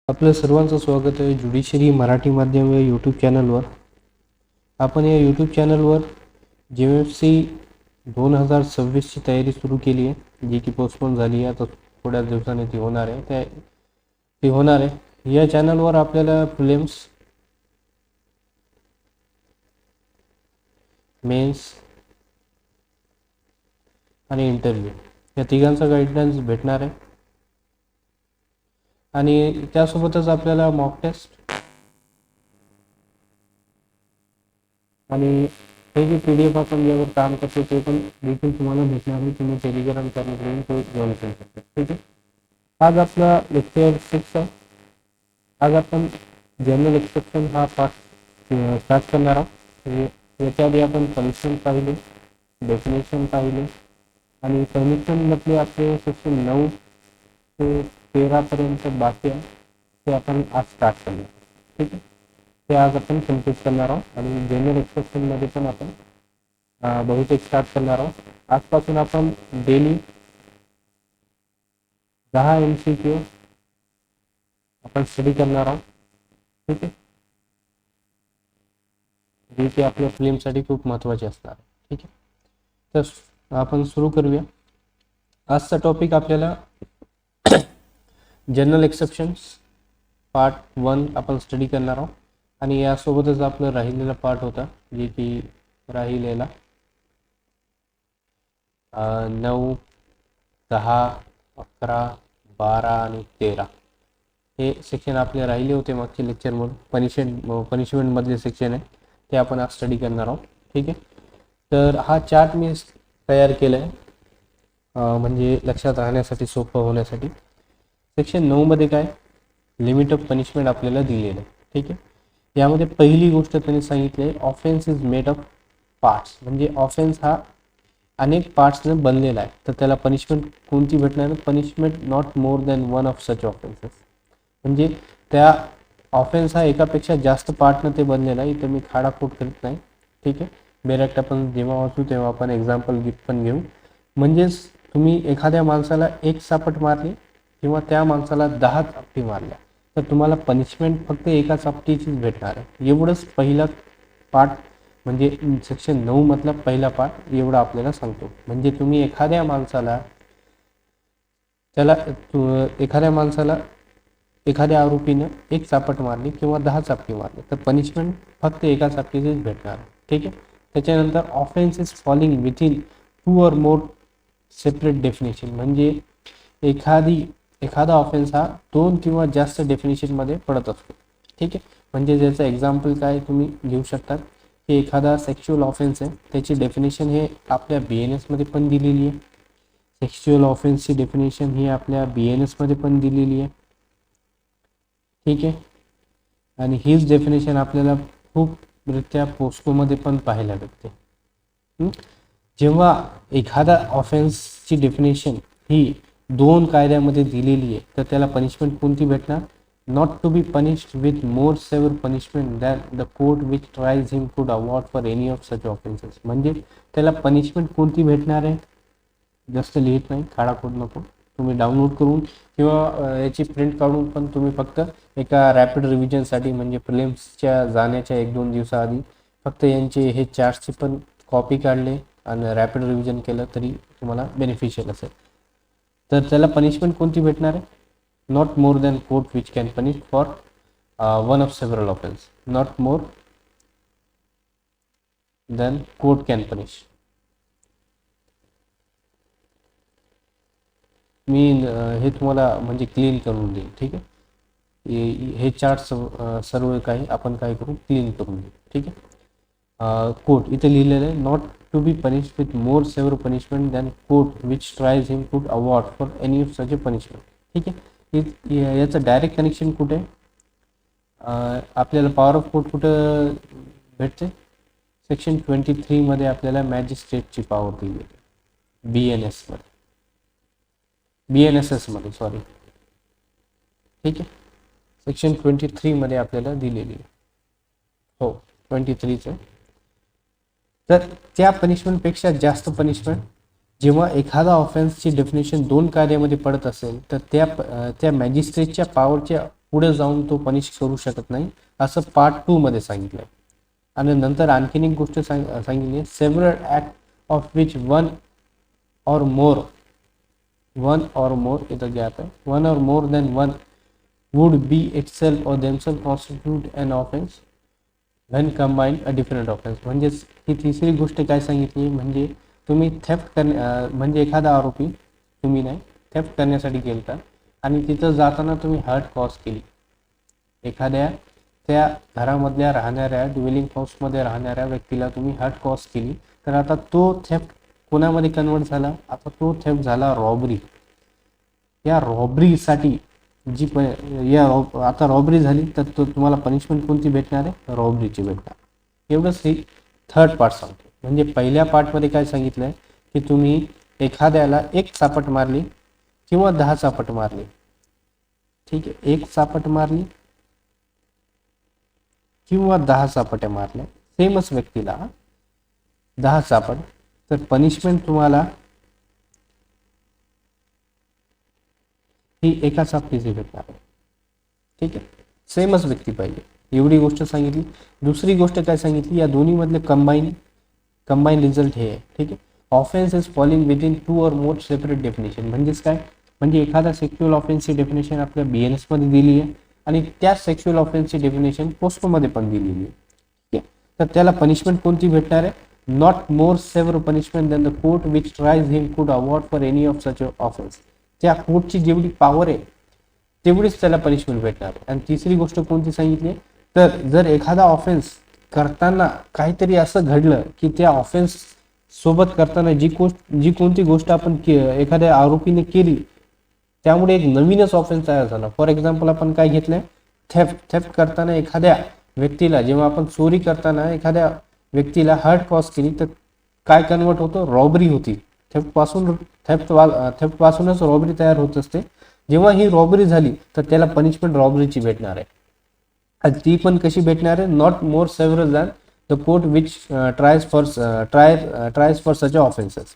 आपलं सर्वांचं स्वागत आहे ज्युडिशरी मराठी माध्यम या यूट्यूब चॅनलवर. आपण या यूट्यूब चॅनलवर JMFC 2026ची तयारी सुरू केली आहे, जी की पोस्टपोन झाली आहे. आता थोड्या दिवसांनी ती होणार आहे. या चॅनलवर आपल्याला प्रिलिम्स, मेन्स आणि इंटरव्ह्यू या तिघांचा गाईडलाईन्स भेटणार आहे. आणि त्यासोबतच आपल्याला मॉक टेस्ट आणि हे जे PDF आपण ज्यावर काम करतो ते पण देखील तुम्हाला भेटणार आहे. तुम्ही टेलिग्राम चॅनलवरून तो जॉईन करू शकता. ठीक आहे. आज आपला लेक्चर 6 आहे. आज आपण जनरल एक्सेप्शन हा पार्ट स्टार्ट करणार आहोत. याच्या आधी आपण पनिशमेंट पाहिले, डेफिनेशन पाहिले आणि पनिशमेंटमधले आपले सेक्शन 9 ते 13 पर्यंत बाकी आहे, ते आपण आज स्टार्ट करणार. ठीक आहे. ते आज आपण कम्प्लीट करणार आहोत आणि जनरल एक्सेप्शनमध्ये पण आपण बहुतेक स्टार्ट करणार आहोत. आजपासून आपण डेली 10 MCQ आपण स्टडी करणार आहोत. ठीक आहे. जे की आपल्या फिल्मसाठी खूप महत्त्वाचे असणार. ठीक आहे. तर आपण सुरू करूया. आजचा टॉपिक आपल्याला जनरल एक्सेप्शन्स पार्ट 1 आपण स्टडी करणार आहोत आणि यासोबतच आपलं राहिलेला पार्ट होता, जे की राहिलेला 9, 10, 11, 12 आणि 13 हे सेक्शन आपले राहिले होते मागच्या लेक्चरमधून. पनिशमेंटमधले सेक्शन आहे ते आपण आज स्टडी करणार आहोत. ठीक आहे. तर हा चार्ट मी तयार केला आहे, म्हणजे लक्षात राहण्यासाठी, सोपं होण्यासाठी. सेक्शन 9 मध्ये काय लिमिट ऑफ पनिशमेंट आपल्याला दिलेलं आहे. ठीक आहे. यामध्ये पहिली गोष्ट त्यांनी सांगितली आहे, offence is made of parts. म्हणजे ऑफेन्स हा अनेक पार्ट्सने बनलेला आहे, तर त्याला पनिशमेंट कोणती भेटणार? Punishment not more than one of such offences. म्हणजे त्या ऑफेन्स हा एकापेक्षा जास्त पार्टनं ते बनलेला आहे. इथं मी खाडाखोड करीत नाही. ठीक आहे. डायरेक्ट आपण जेव्हा वाचू तेव्हा आपण एक्झाम्पल पण घेऊ. म्हणजेच तुम्ही एखाद्या माणसाला एक चापट मारली किंवा त्या माणसाला 10 चापटी मारल्या, तर तुम्हाला पनिशमेंट फक्त एका चापटीचीच भेटणार आहे. एवढंच पहिला पार्ट, म्हणजे सेक्शन 9 मधला पहिला पार्ट एवढा आपल्याला सांगतो. म्हणजे तुम्ही एखाद्या माणसाला एखाद्या आरोपीनं एक चापट मारली किंवा 10 चापटी मारली, तर पनिशमेंट फक्त एका चापटीचीच भेटणार. ठीक आहे. त्याच्यानंतर offence is falling within 2 or more separate definition. म्हणजे एखादा ऑफेन्स हा 2 किंवा जास्त डेफिनेशनमध्ये पडत असतो. ठीक आहे. म्हणजे ज्याचं एक्झाम्पल काय तुम्ही घेऊ शकतात की एखादा सेक्शुअल ऑफेन्स आहे, त्याची डेफिनेशन हे आपल्या BNS मध्ये पण दिलेली आहे. सेक्शुअल ऑफेन्सची डेफिनेशन ही आपल्या BNS मध्ये पण दिलेली आहे. ठीक आहे. आणि हीच डेफिनेशन आपल्याला खूप रित्या पोस्कोमध्ये पण पाहायला भेटते. जेव्हा एखादा ऑफेन्सची डेफिनेशन ही 2 कायद्यामध्ये दिलेली आहे, तर त्याला पनिशमेंट कोणती भेटणार? Not to be punished with more severe punishment than the court which tries him could award for any of such offences. म्हणजे त्याला पनिशमेंट कोणती भेटणार आहे? जास्त लिहित नाही, खाडाखोड नको. तुम्ही डाउनलोड करून किंवा याची प्रिंट काढून पण तुम्ही फक्त एका रॅपिड रिव्हिजनसाठी, म्हणजे प्रिलिम्सच्या जाण्याच्या 1-2 दिवसाआधी फक्त यांचे हे चार्टची पण कॉपी काढले आणि रॅपिड रिव्हिजन केलं तरी तुम्हाला बेनिफिशियल असेल. तर त्याला पनिशमेंट कोणती भेटणार आहे? Not more than court which can punish for one of several offence. Not more than court can punish. मी हे तुम्हाला म्हणजे क्लीन करून देईन. ठीक आहे. हे चार्ट सर्व काही आपण काय करू, क्लीन करून देऊ. ठीक आहे. कोर्ट इथे लिहिलेलं आहे, not to be punish with more severe punishment than court which tries him could award for any of such a punishment. ठीक आहे. याचं डायरेक्ट कनेक्शन कुठे आहे? आपल्याला पॉवर ऑफ कोर्ट कुठं भेटते? सेक्शन 23 मध्ये आपल्याला मॅजिस्ट्रेटची पॉवर दिली आहे, BNSS मध्ये, सॉरी. ठीक आहे. सेक्शन 23 मध्ये आपल्याला दिलेली आहे. हो, 23च. तर त्या पनिशमेंटपेक्षा जास्त पनिशमेंट जेव्हा एखादा ऑफेन्सची डेफिनेशन दोन कार्यामध्ये पडत असेल तर त्या मॅजिस्ट्रेटच्या पॉवरच्या पुढे जाऊन तो पनिश करू शकत नाही, असं पार्ट 2 मध्ये सांगितलंय. आणि नंतर आणखीन एक गोष्ट सांगितली, several act of which one or more इधर गैप है, one or more than one would be itself or themselves constitute an offence when combined a different offence. म्हणजेच ही तिसरी गोष्ट काय सांगितली, म्हणजे तुम्ही थेफ्ट म्हणजे एखादा आरोपी तुम्ही नाही थेफ्ट करण्यासाठी गेलता आणि तिथं जाताना तुम्ही हर्ट कॉज केली, एखाद्या त्या घरामधल्या राहणाऱ्या ड्वेलिंग हाऊसमध्ये राहणाऱ्या व्यक्तीला तुम्ही हर्ट कॉज केली, तर आता तो थेफ्ट कोणामध्ये कन्वर्ट झाला, आता तो थेफ्ट झाला रॉबरी. या रॉबरीसाठी आता रॉबरी झाली तर तुम्हाला पनिशमेंट कोणती भेटणार आहे, रॉबरीची भेटणार. एवढंच हे थर्ड पार्ट सांगतो. म्हणजे पहिल्या पार्टमध्ये काय सांगितलंय की तुम्ही एखाद्याला एक चापट मारली किंवा 10 चापट मारली, ठीक आहे, एक चापट मारली किंवा 10 चापट्या मारल्या सेमच व्यक्तीला 10 चापट, तर पनिशमेंट तुम्हाला ही एका चापटीची भेटणार आहे. ठीक आहे, सेमच व्यक्ती पाहिजे, एवढी गोष्ट सांगितली. दुसरी गोष्ट काय सांगितली, या दोन्ही मधले कंबाईन रिझल्ट हे आहे. ठीक आहे, offence is falling with in 2 or more separate definition. म्हणजेच काय, म्हणजे एखादा सेक्शुअल ऑफेन्सची डेफिनेशन आपल्या BNS मध्ये दिली आहे आणि त्या सेक्शुअल ऑफेन्सची डेफिनेशन पोस्टमध्ये पण दिलेली आहे. ठीक आहे, तर त्याला पनिशमेंट कोणती भेटणार आहे, not more severe punishment than the court which tries him could award for any of such offence. त्या कोर्टची जेवढी पॉवर आहे तेवढीच त्याला पनिशमेंट भेटणार आहे. आणि तिसरी गोष्ट कोणती सांगितली, तर जर एखादा ऑफेन्स करताना काहीतरी असं घडलं की त्या ऑफेन्स सोबत करताना जी कोणती गोष्ट आपण एखाद्या आरोपीने केली त्यामुळे एक नवीनच ऑफेन्स तयार झाला. फॉर एक्झाम्पल आपण काय घेतलंय, थेफ्ट करताना एखाद्या व्यक्तीला, जेव्हा आपण चोरी करताना एखाद्या व्यक्तीला हर्ट कॉज केली तर काय कन्वर्ट होतं, रॉबरी होती. थेफ्ट पासूनच रॉबरी तयार होत असते. जेव्हा ही रॉबरी झाली तर त्याला पनिशमेंट रॉबरीची भेटणार आहे. आणि ती पण कशी भेटणार आहे, not more several than the court which triage for such offences.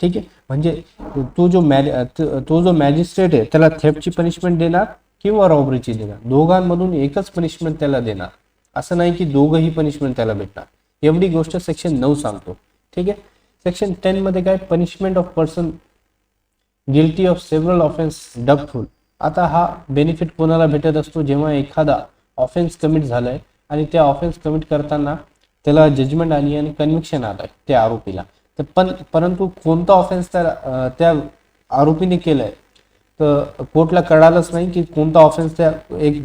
ठीक आहे, म्हणजे तो जो मॅजिस्ट्रेट आहे त्याला थेफ्टची पनिशमेंट देणार किंवा रॉबरीची देणार, दोघांमधून एकच पनिशमेंट त्याला देणार. असं नाही की दोघंही पनिशमेंट त्याला भेटणार. एवढी गोष्ट सेक्शन 9 सांगतो. ठीक आहे, सेक्शन 10 मध्ये काय, punishment of person guilty of several offence doubtful. आता हा बेनिफिट कोणाला भेटत असतो, जेव्हा एखादा ऑफेन्स कमिट झालाय आणि त्या ऑफेन्स कमिट करताना त्याला जजमेंट आली आणि कन्व्हिक्शन आलंय त्या आरोपीला, तर परंतु कोणता ऑफेन्स त्या आरोपीने केलाय तर कोर्टला कळालंच नाही की कोणता ऑफेन्स. त्या एक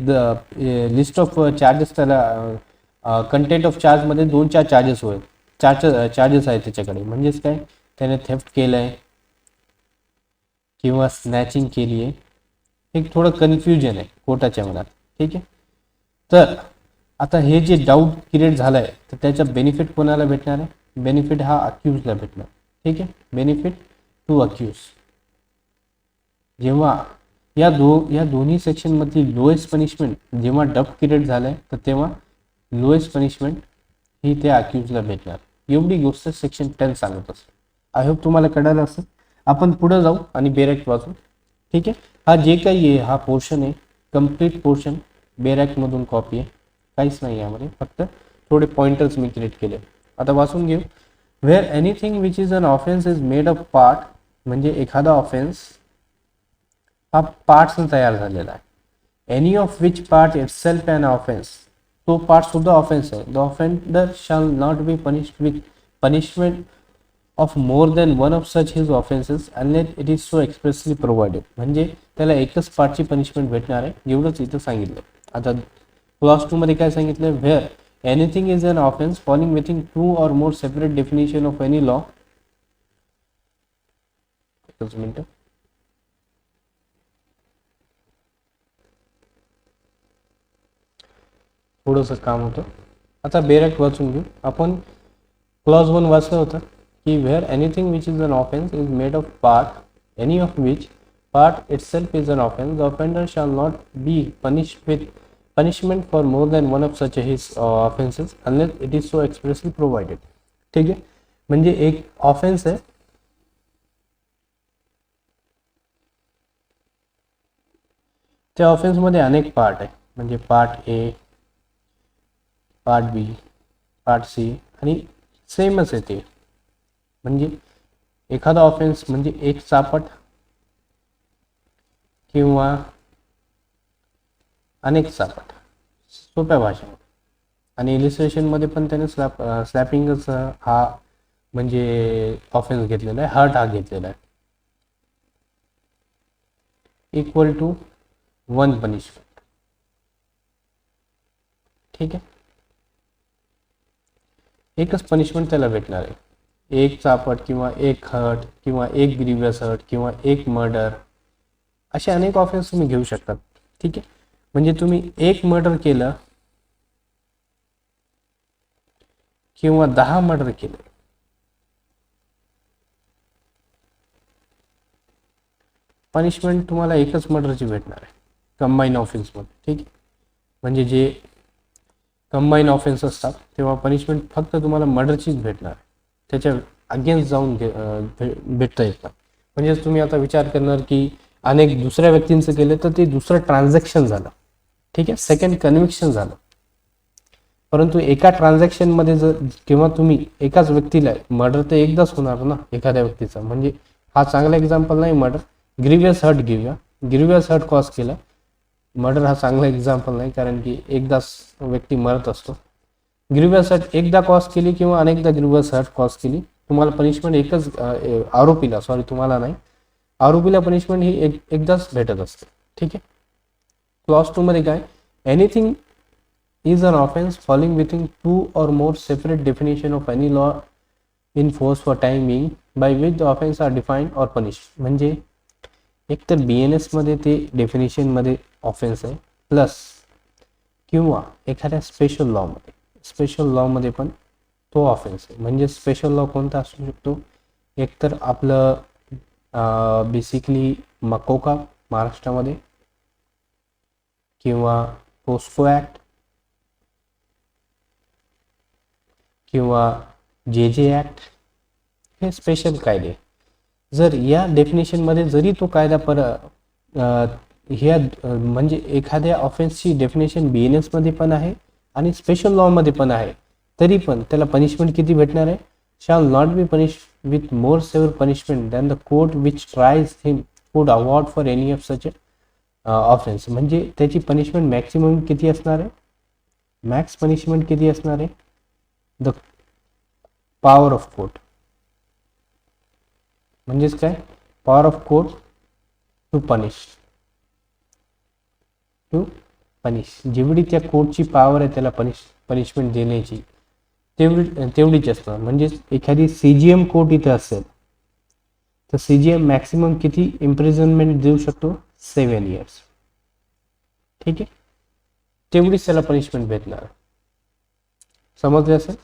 लिस्ट ऑफ चार्जेस त्याला कंटेंट ऑफ चार्ज मध्ये 2-4 चार्जेस आहेत त्याच्याकडे. म्हणजेच काय, त्याने थेफ्ट केलंय किंवा स्नॅचिंग केली आहे, एक थोडं कन्फ्युजन आहे कोर्टाच्या मनात. ठीक आहे, तर आता हे जे डाऊट क्रिएट झालाय तर त्याचा बेनिफिट कोणाला भेटणार आहे, बेनिफिट हा अक्यूजला भेटणार. ठीक आहे, बेनिफिट टू अक्यूज. जेव्हा या दोन्ही सेक्शन मधली लोएस्ट पनिशमेंट जेव्हा डब क्रिएट झालाय तर तेव्हा लोएस्ट पनिशमेंट ही त्या अक्यूजला भेटणार. एवढी गोष्ट सेक्शन 10 सांगत असतो. आय होप तुम्हाला कळालं असेल. आपण पुढे जाऊ आणि बेर ॲक्ट वाचू. ठीक आहे, हा जे काही आहे हा पोर्शन आहे, कम्प्लीट पोर्शन बेर ॲक्ट मधून कॉपी आहे, काहीच नाही यामध्ये, फक्त थोडे पॉइंटर्स मी क्रिएट केले. आता वाचून घेऊ. Where anything which is an offence is made of part, म्हणजे एखादा ऑफेन्स हा पार्ट्स तयार झालेला आहे. Any of which part itself an offence, तो पार्ट सुद्धा ऑफेन्स आहे. The offender shall not be punished with punishment of more than one of such his offences unless it is so expressly provided. म्हणजे त्याला एकच पार्टची punishment भेटणार आहे, एवढंच इथं सांगितलं. आता क्लॉज 2 मध्ये काय सांगितलं, where anything is an offence falling within 2 or more separate definition of any law. एकच मिनिट, थोडंसं काम होतं. आता बेर ॲक्ट वाचून घेऊ आपण. क्लॉज 1 वाचलं होतं की where anything which is an offence is made of part, any of which part itself is an offence, the offender shall not be punished with punishment for more than one of such his offenses unless it is so expressly provided. ठीक आहे, म्हणजे एक offence आहे त्या ऑफेन्समध्ये अनेक part आहे, म्हणजे part A, part B, part C आणि सेमच आहे ते. म्हणजे एखादा ऑफेन्स म्हणजे एक चापट किंवा अनेक चापट, सोप्या भाषेमध्ये. आणि इलिस्ट्रेशनमध्ये पण त्याने स्लॅपिंगच हा म्हणजे ऑफेन्स घेतलेला आहे, हर्ट हा घेतलेला आहे. Equal to 1 punishment. ठीक आहे, एकच पनिशमेंट त्याला भेटणार आहे. एक चापट किंवा एक हर्ट किंवा एक ग्रीवियस हर्ट किंवा एक मर्डर, असे अनेक ऑफेन्स तुम्ही घेऊ शकतात. ठीक आहे, म्हणजे तुम्ही एक मर्डर केलं किंवा 10 मर्डर केले, पनिशमेंट तुम्हाला एकच मर्डरची भेटणार आहे कंबाईन ऑफेन्समध्ये. ठीक आहे, म्हणजे जे कंबाईन ऑफेन्स असतात तेव्हा पनिशमेंट फक्त तुम्हाला मर्डरचीच भेटणार आहे, त्याच्या अगेन्स्ट जाऊन भेटता येत नाही. म्हणजेच तुम्ही आता विचार करणार की अनेक दुसऱ्या व्यक्तींचं केलं तर ते दुसरं ट्रान्झॅक्शन झालं, ठीक आहे, सेकंड कन्व्हिक्शन झालं. परंतु एका ट्रान्झॅक्शनमध्ये जर किंवा तुम्ही एकाच व्यक्तीला, मर्डर तर एकदाच होणार ना एखाद्या व्यक्तीचा, म्हणजे हा चांगला एक्झाम्पल नाही मर्डर. ग्रीवियस हर्ट घेऊया, ग्रीवियस हर्ट कॉज केला, मर्डर हा चांगला एक्झाम्पल नाही कारण की एकदाच व्यक्ती मरत असतो. ग्रीवियस हर्ट एकदा कॉज केली किंवा अनेकदा ग्रीवियस हर्ट कॉज केली, तुम्हाला पनिशमेंट एकच, आरोपीला, सॉरी तुम्हाला नाही, आरोपीला पनिशमेंट ही एकदाच भेटत असते. ठीक आहे, क्लॉज 2 मध्ये काय, anything is an offense falling within 2 or more separate definition of any law in force for time being by which the offense are defined or punished. म्हणजे एकतर BNS मध्ये ते डेफिनेशन मध्ये ऑफेन्स आहे, प्लस किंवा एखाद्या स्पेशल लॉमध्ये, स्पेशल लॉमध्ये पण तो ऑफेन्स आहे. म्हणजे स्पेशल लॉ कोणता असू शकतो, एकतर आपलं बेसिकली मकोका महाराष्ट्रामध्ये, किंवा पोस्को ॲक्ट, किंवा जे ॲक्ट, हे स्पेशल कायदे. जर या डेफिनेशनमध्ये जरी तो कायदा ह्या म्हणजे एखाद्या ऑफेन्सची डेफिनेशन BNS मध्ये पण आहे आणि स्पेशल लॉमध्ये पण आहे, तरी पण त्याला पनिशमेंट किती भेटणार आहे, shall not be punish with more severe punishment than the court which tries him could award for any of such offence. म्हणजे त्याची पनिशमेंट मॅक्सिमम किती असणार आहे, मॅक्स पनिशमेंट किती असणार आहे, द पॉवर ऑफ कोर्ट. म्हणजेच काय, power of court to punish, जेवढी त्या कोर्टची पॉवर आहे त्याला पनिशमेंट देण्याची, तेवढीच असणार. म्हणजेच एखादी CGM कोर्ट इथे असेल तर CGM मॅक्सिमम किती इम्प्रिझनमेंट देऊ शकतो, 7 years. ठीक आहे, तेवढीच त्याला पनिशमेंट भेटणार. समजले असेल.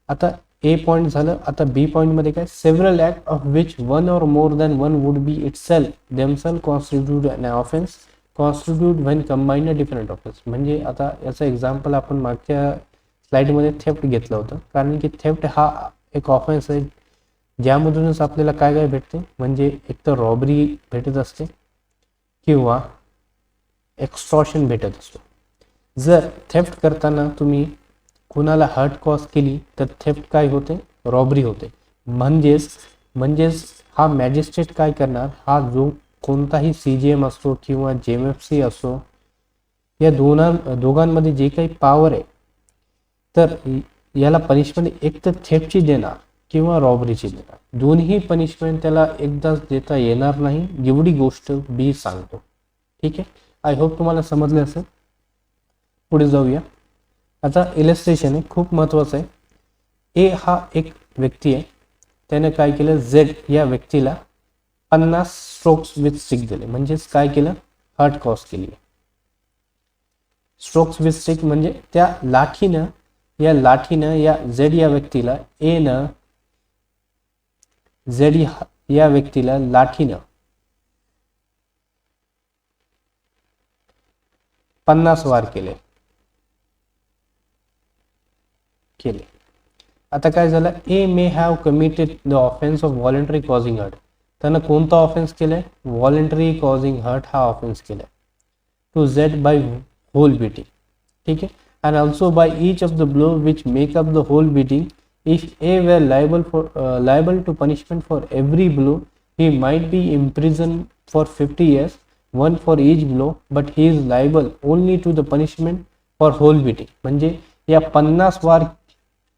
आता A पॉईंट झालं. आता B पॉईंट मध्ये काय, several act of which one or more than one would be itself themselves constitute an offence constitute when combine a different offence. म्हणजे आता याचं एक्झाम्पल आपण मागच्या स्लाइडमध्ये थेफ्ट घेतलं होतं, कारण की थेफ्ट हा एक ऑफेन्स आहे ज्यामधूनच आपल्याला काय काय भेटते, म्हणजे एक तर रॉबरी भेटत असते किंवा एक्स्टॉर्शन भेटत असतो. जर थेफ्ट करताना तुम्ही कुणाला हर्ट कॉज केली तर थेफ्ट काय होते, रॉबरी होते. म्हणजेच हा मॅजिस्ट्रेट काय करणार, हा जो कोणताही CGM असो किंवा JMFC असो, या दोघांमध्ये जे काही पॉवर आहे, तर याला पनिशमेंट एक तर थेफ्टची देणार किंवा रॉबरीची देणार. दोन्ही पनिशमेंट त्याला एकदाच देता येणार नाही, एवढी गोष्ट B सांगतो. ठीक आहे, आय होप तुम्हाला समजले असेल. पुढे जाऊया. आता इलस्ट्रेशन आहे, खूप महत्त्वाचं आहे. A हा एक व्यक्ती आहे, त्याने काय केलं, Z या व्यक्तीला 50 स्ट्रोक्स विथ स्टिक दिले. म्हणजेच काय केलं, हर्ट कॉज केली. स्ट्रोक्स विथ स्टिक म्हणजे त्या लाठीनं या Z या व्यक्तीला, A न Z या व्यक्तीला लाठीनं 50 वार केले. आता काय झालं, A may have committed the offence of voluntary causing hurt. त्यानं कोणता ऑफेन्स केलाय, व्हॉलंटरी कॉझिंग हर्ट हा ऑफेन्स केलाय. to Z by whole beating. ठीक है, and also by each of the blow which make up the whole beating. If A were liable to punishment for every blow, he might be imprisoned for 50 years, one for each blow, but he is liable only to the punishment for whole beating. म्हणजे या 50 वार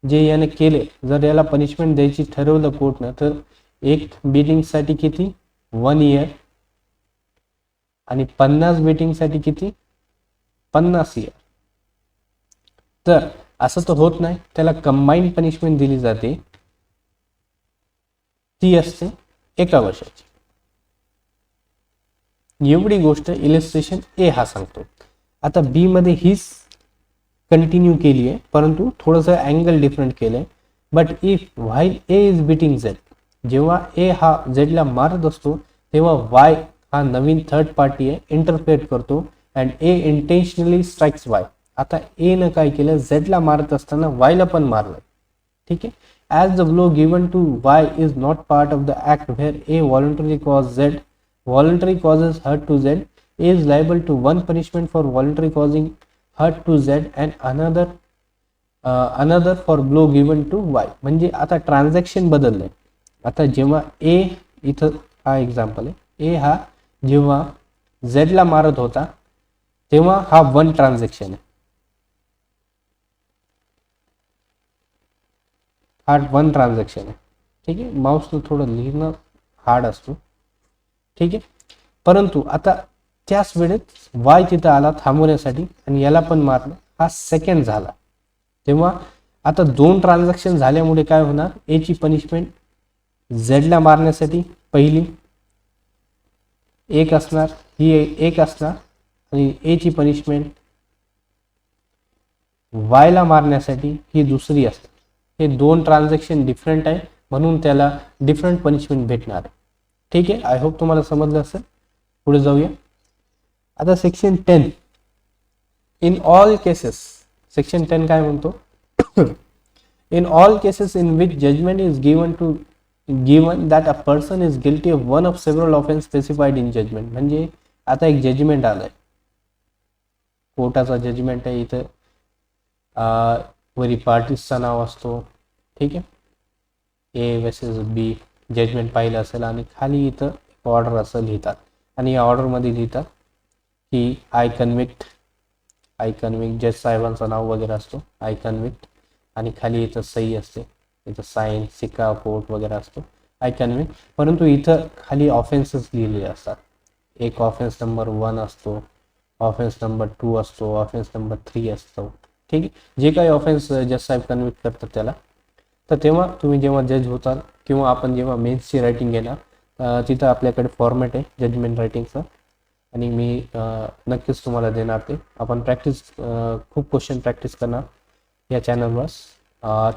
जे याने केले, जर याला punishment द्यायची ठरवलं कोर्टनं, तर एक बीटिंगसाठी किती 1 इयर आणि 50 बीटिंगसाठी किती 50 इयर. तर असं तर होत नाही, त्याला कंबाईंड पनिशमेंट दिली जाते, ती असते 1 वर्षाची. एवढी गोष्ट इलिस्ट्रेशन ए हा सांगतो. आता बी मध्ये हीच कंटिन्यू केली आहे, परंतु थोडंसं अँगल डिफरंट केलंय. But if while A is beating Z, जेव्हा ए हा झेडला मारत असतो तेव्हा वाय हा नवीन थर्ड पार्टी आहे, इंटरफेअर करतो and A intentionally strikes Y. आता ए न काय केलं, झेडला मारत असताना वायला पण मारलं. ठीक आहे, as the blow given to Y is not part of the act where A voluntary cause Z, voluntary causes hurt to Z, is liable to one punishment for voluntary causing hurt to Z and another for blow given to Y. म्हणजे आता transaction बदललंय. आता जेव्हा ए, इथं हा example आहे, ए हा जेव्हा Z ला मारत होता तेव्हा हा 1 ट्रान्झॅक्शन आहे, हा 1 ट्रान्झॅक्शन आहे. ठीक आहे, माऊसला थोडं लिहिणं हार्ड असतो. ठीक आहे, परंतु आता त्याच वेळेत वाय तिथं आला थांबवण्यासाठी आणि याला पण मारलं, हा सेकंड झाला. तेव्हा आता 2 ट्रान्झॅक्शन झाल्यामुळे काय होणार, ए ची पनिशमेंट झेडला मारण्यासाठी पहिली 1 असणार, ही 1 असणार, आणि ए ची पनिशमेंट वायला मारण्यासाठी ही दुसरी असते. हे 2 ट्रान्झॅक्शन डिफरंट आहे, म्हणून त्याला डिफरंट पनिशमेंट भेटणार आहे. ठीक आहे, आय होप तुम्हाला समजलं असेल. पुढे जाऊया. आता section 10, in all cases, section 10 काय म्हणतो, in all cases in which judgment is given that a person is guilty of one of several offence specified in judgment. म्हणजे आता एक जजमेंट आलंय, कोर्टाचा जजमेंट आहे, इथं वरी पार्टीजचं नाव असतो. ठीक आहे, ए वर्सेस बी जजमेंट पाहिलं असेल, आणि खाली इथं ऑर्डर असं लिहितात, आणि या ऑर्डरमध्ये लिहितात की आय कन्व्हिक्ट जज साहेबांचं नाव वगैरे असतो, आय कन्व्हिक्ट, आणि खाली इथं सही असते, इथं साईन सिक्का कोर्ट वगैरे असतो, आय कन्व्हिक्ट. परंतु इथं खाली ऑफेन्सेस लिहिलेले असतात. एक ऑफेन्स नंबर 1 असतो, ऑफेन्स नंबर 2 असतो, ऑफेन्स नंबर 3 असतो. ठीक आहे, जे काही ऑफेन्स जज साहेब कन्व्हिक्ट करतात त्याला. तर तेव्हा तुम्ही जेव्हा जज होताल किंवा आपण जेव्हा मेन्सची रायटिंग घेणार, तिथं आपल्याकडे फॉर्मॅट आहे जजमेंट रायटिंगचं, आणि मी नक्कीच तुम्हाला देणार ते. आपण खूप क्वेश्चन प्रॅक्टिस करणार या चॅनलवर.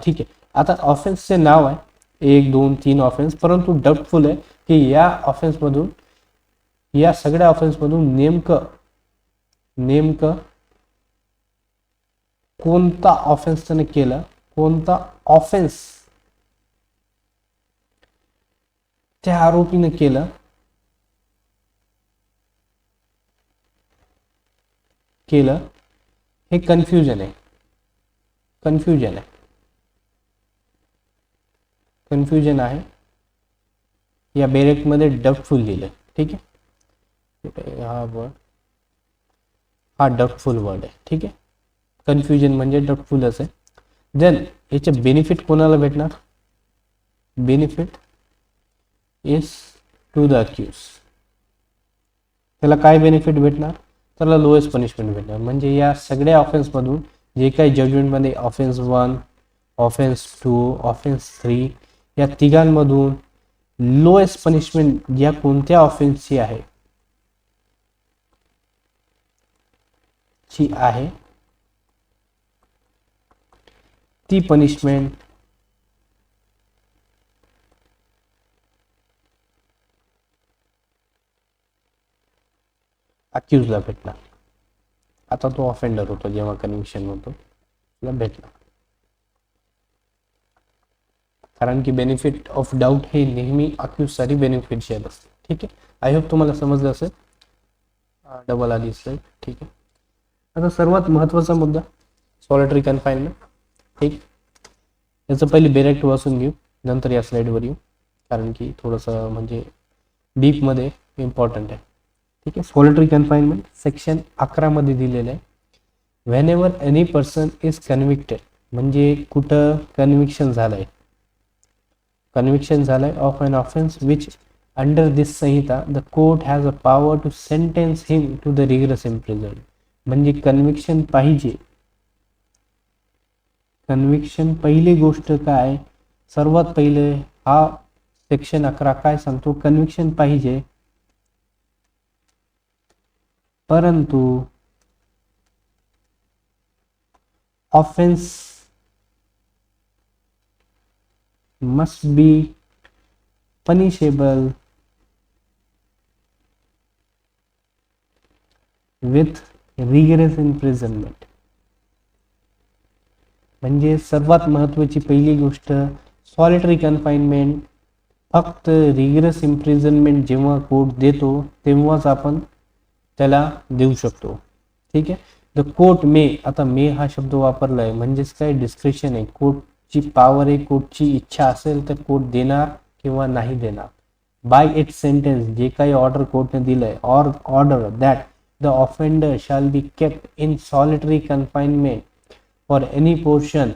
ठीक आहे, आता ऑफेन्सचे नाव आहे 1, 2, 3 ऑफेन्स, परंतु डाऊटफुल आहे की या ऑफेन्समधून, या सगळ्या ऑफेन्समधून नेमकं कोणता ऑफेन्स त्याने केला, कोणता ऑफेन्स त्या आरोपीने केलं, हे कन्फ्युजन आहे. कन्फ्युजन आहे या बेरेकमध्ये डाऊटफुल लिहिलं. ठीक आहे, हा डाऊटफुल वर्ड आहे. ठीक आहे, कन्फ्युजन म्हणजे डाऊटफुलच आहे. देन याचे बेनिफिट कोणाला भेटणार, benefit is to the accused. त्याला काय बेनिफिट भेटणार, त्याला लोएस्ट पनिशमेंट भेटणार. म्हणजे या सगळ्या ऑफेन्समधून जे काही जजमेंटमध्ये ऑफेन्स 1, ऑफेन्स 2, ऑफेन्स 3 या तिघांमधून लोएस्ट पनिशमेंट या कोणत्या ऑफेन्सची आहे, ती पनिशमेंट अक्यूजला भेटणार. आता तो ऑफेंडर होतो, जेव्हा कन्व्हिक्शन होतो त्याला भेटणार, कारण की बेनिफिट ऑफ डाऊट हे नेहमी अक्यूजसाठी बेनिफिशियल असते. ठीक आहे, आय होप तुम्हाला समजलं असेल. डबल आली असेल, ठीक आहे. आता सर्वात महत्त्वाचा मुद्दा सॉलिटरी कन्फाइनमेंट, ठीक. याचं पहिले डायरेक्ट वाचून घेऊ, नंतर या स्लाईडवर येऊ, कारण की थोडंसं म्हणजे डीपमध्ये इम्पॉर्टंट आहे, ठीक आहे. सॉलिटरी कन्फाइनमेंट सेक्शन 11 मध्ये दिलेलं आहे. Whenever any person is convicted, म्हणजे कुठं कन्व्हिक्शन झालंय, of an offence which under this संहिता the court has a power to sentence him to the rigorous imprisonment. म्हणजे कन्व्हिक्शन पाहिजे, कन्व्हिक्शन पहिली गोष्ट काय, सर्वात पहिले हा सेक्शन 11 काय सांगतो, कन्व्हिक्शन पाहिजे, परंतु offence must be punishable with rigorous imprisonment. म्हणजे सर्वात महत्त्वाची पहिली गोष्ट, सॉलिटरी कन्फाइनमेंट फक्त रिगरस इम्प्रिझनमेंट जेव्हा कोर्ट देतो तेव्हाच आपण त्याला देऊ शकतो, ठीक आहे. द कोर्ट मे, आता मे हा शब्द वापरला आहे म्हणजेच काय, डिस्क्रिप्शन आहे, कोर्टची पॉवर आहे, कोर्टची इच्छा असेल तर कोर्ट देणार किंवा नाही देणार. बाय इट सेंटेन्स, जे काही ऑर्डर कोर्टने दिलंय, or order that the offender shall be kept in solitary confinement for any portion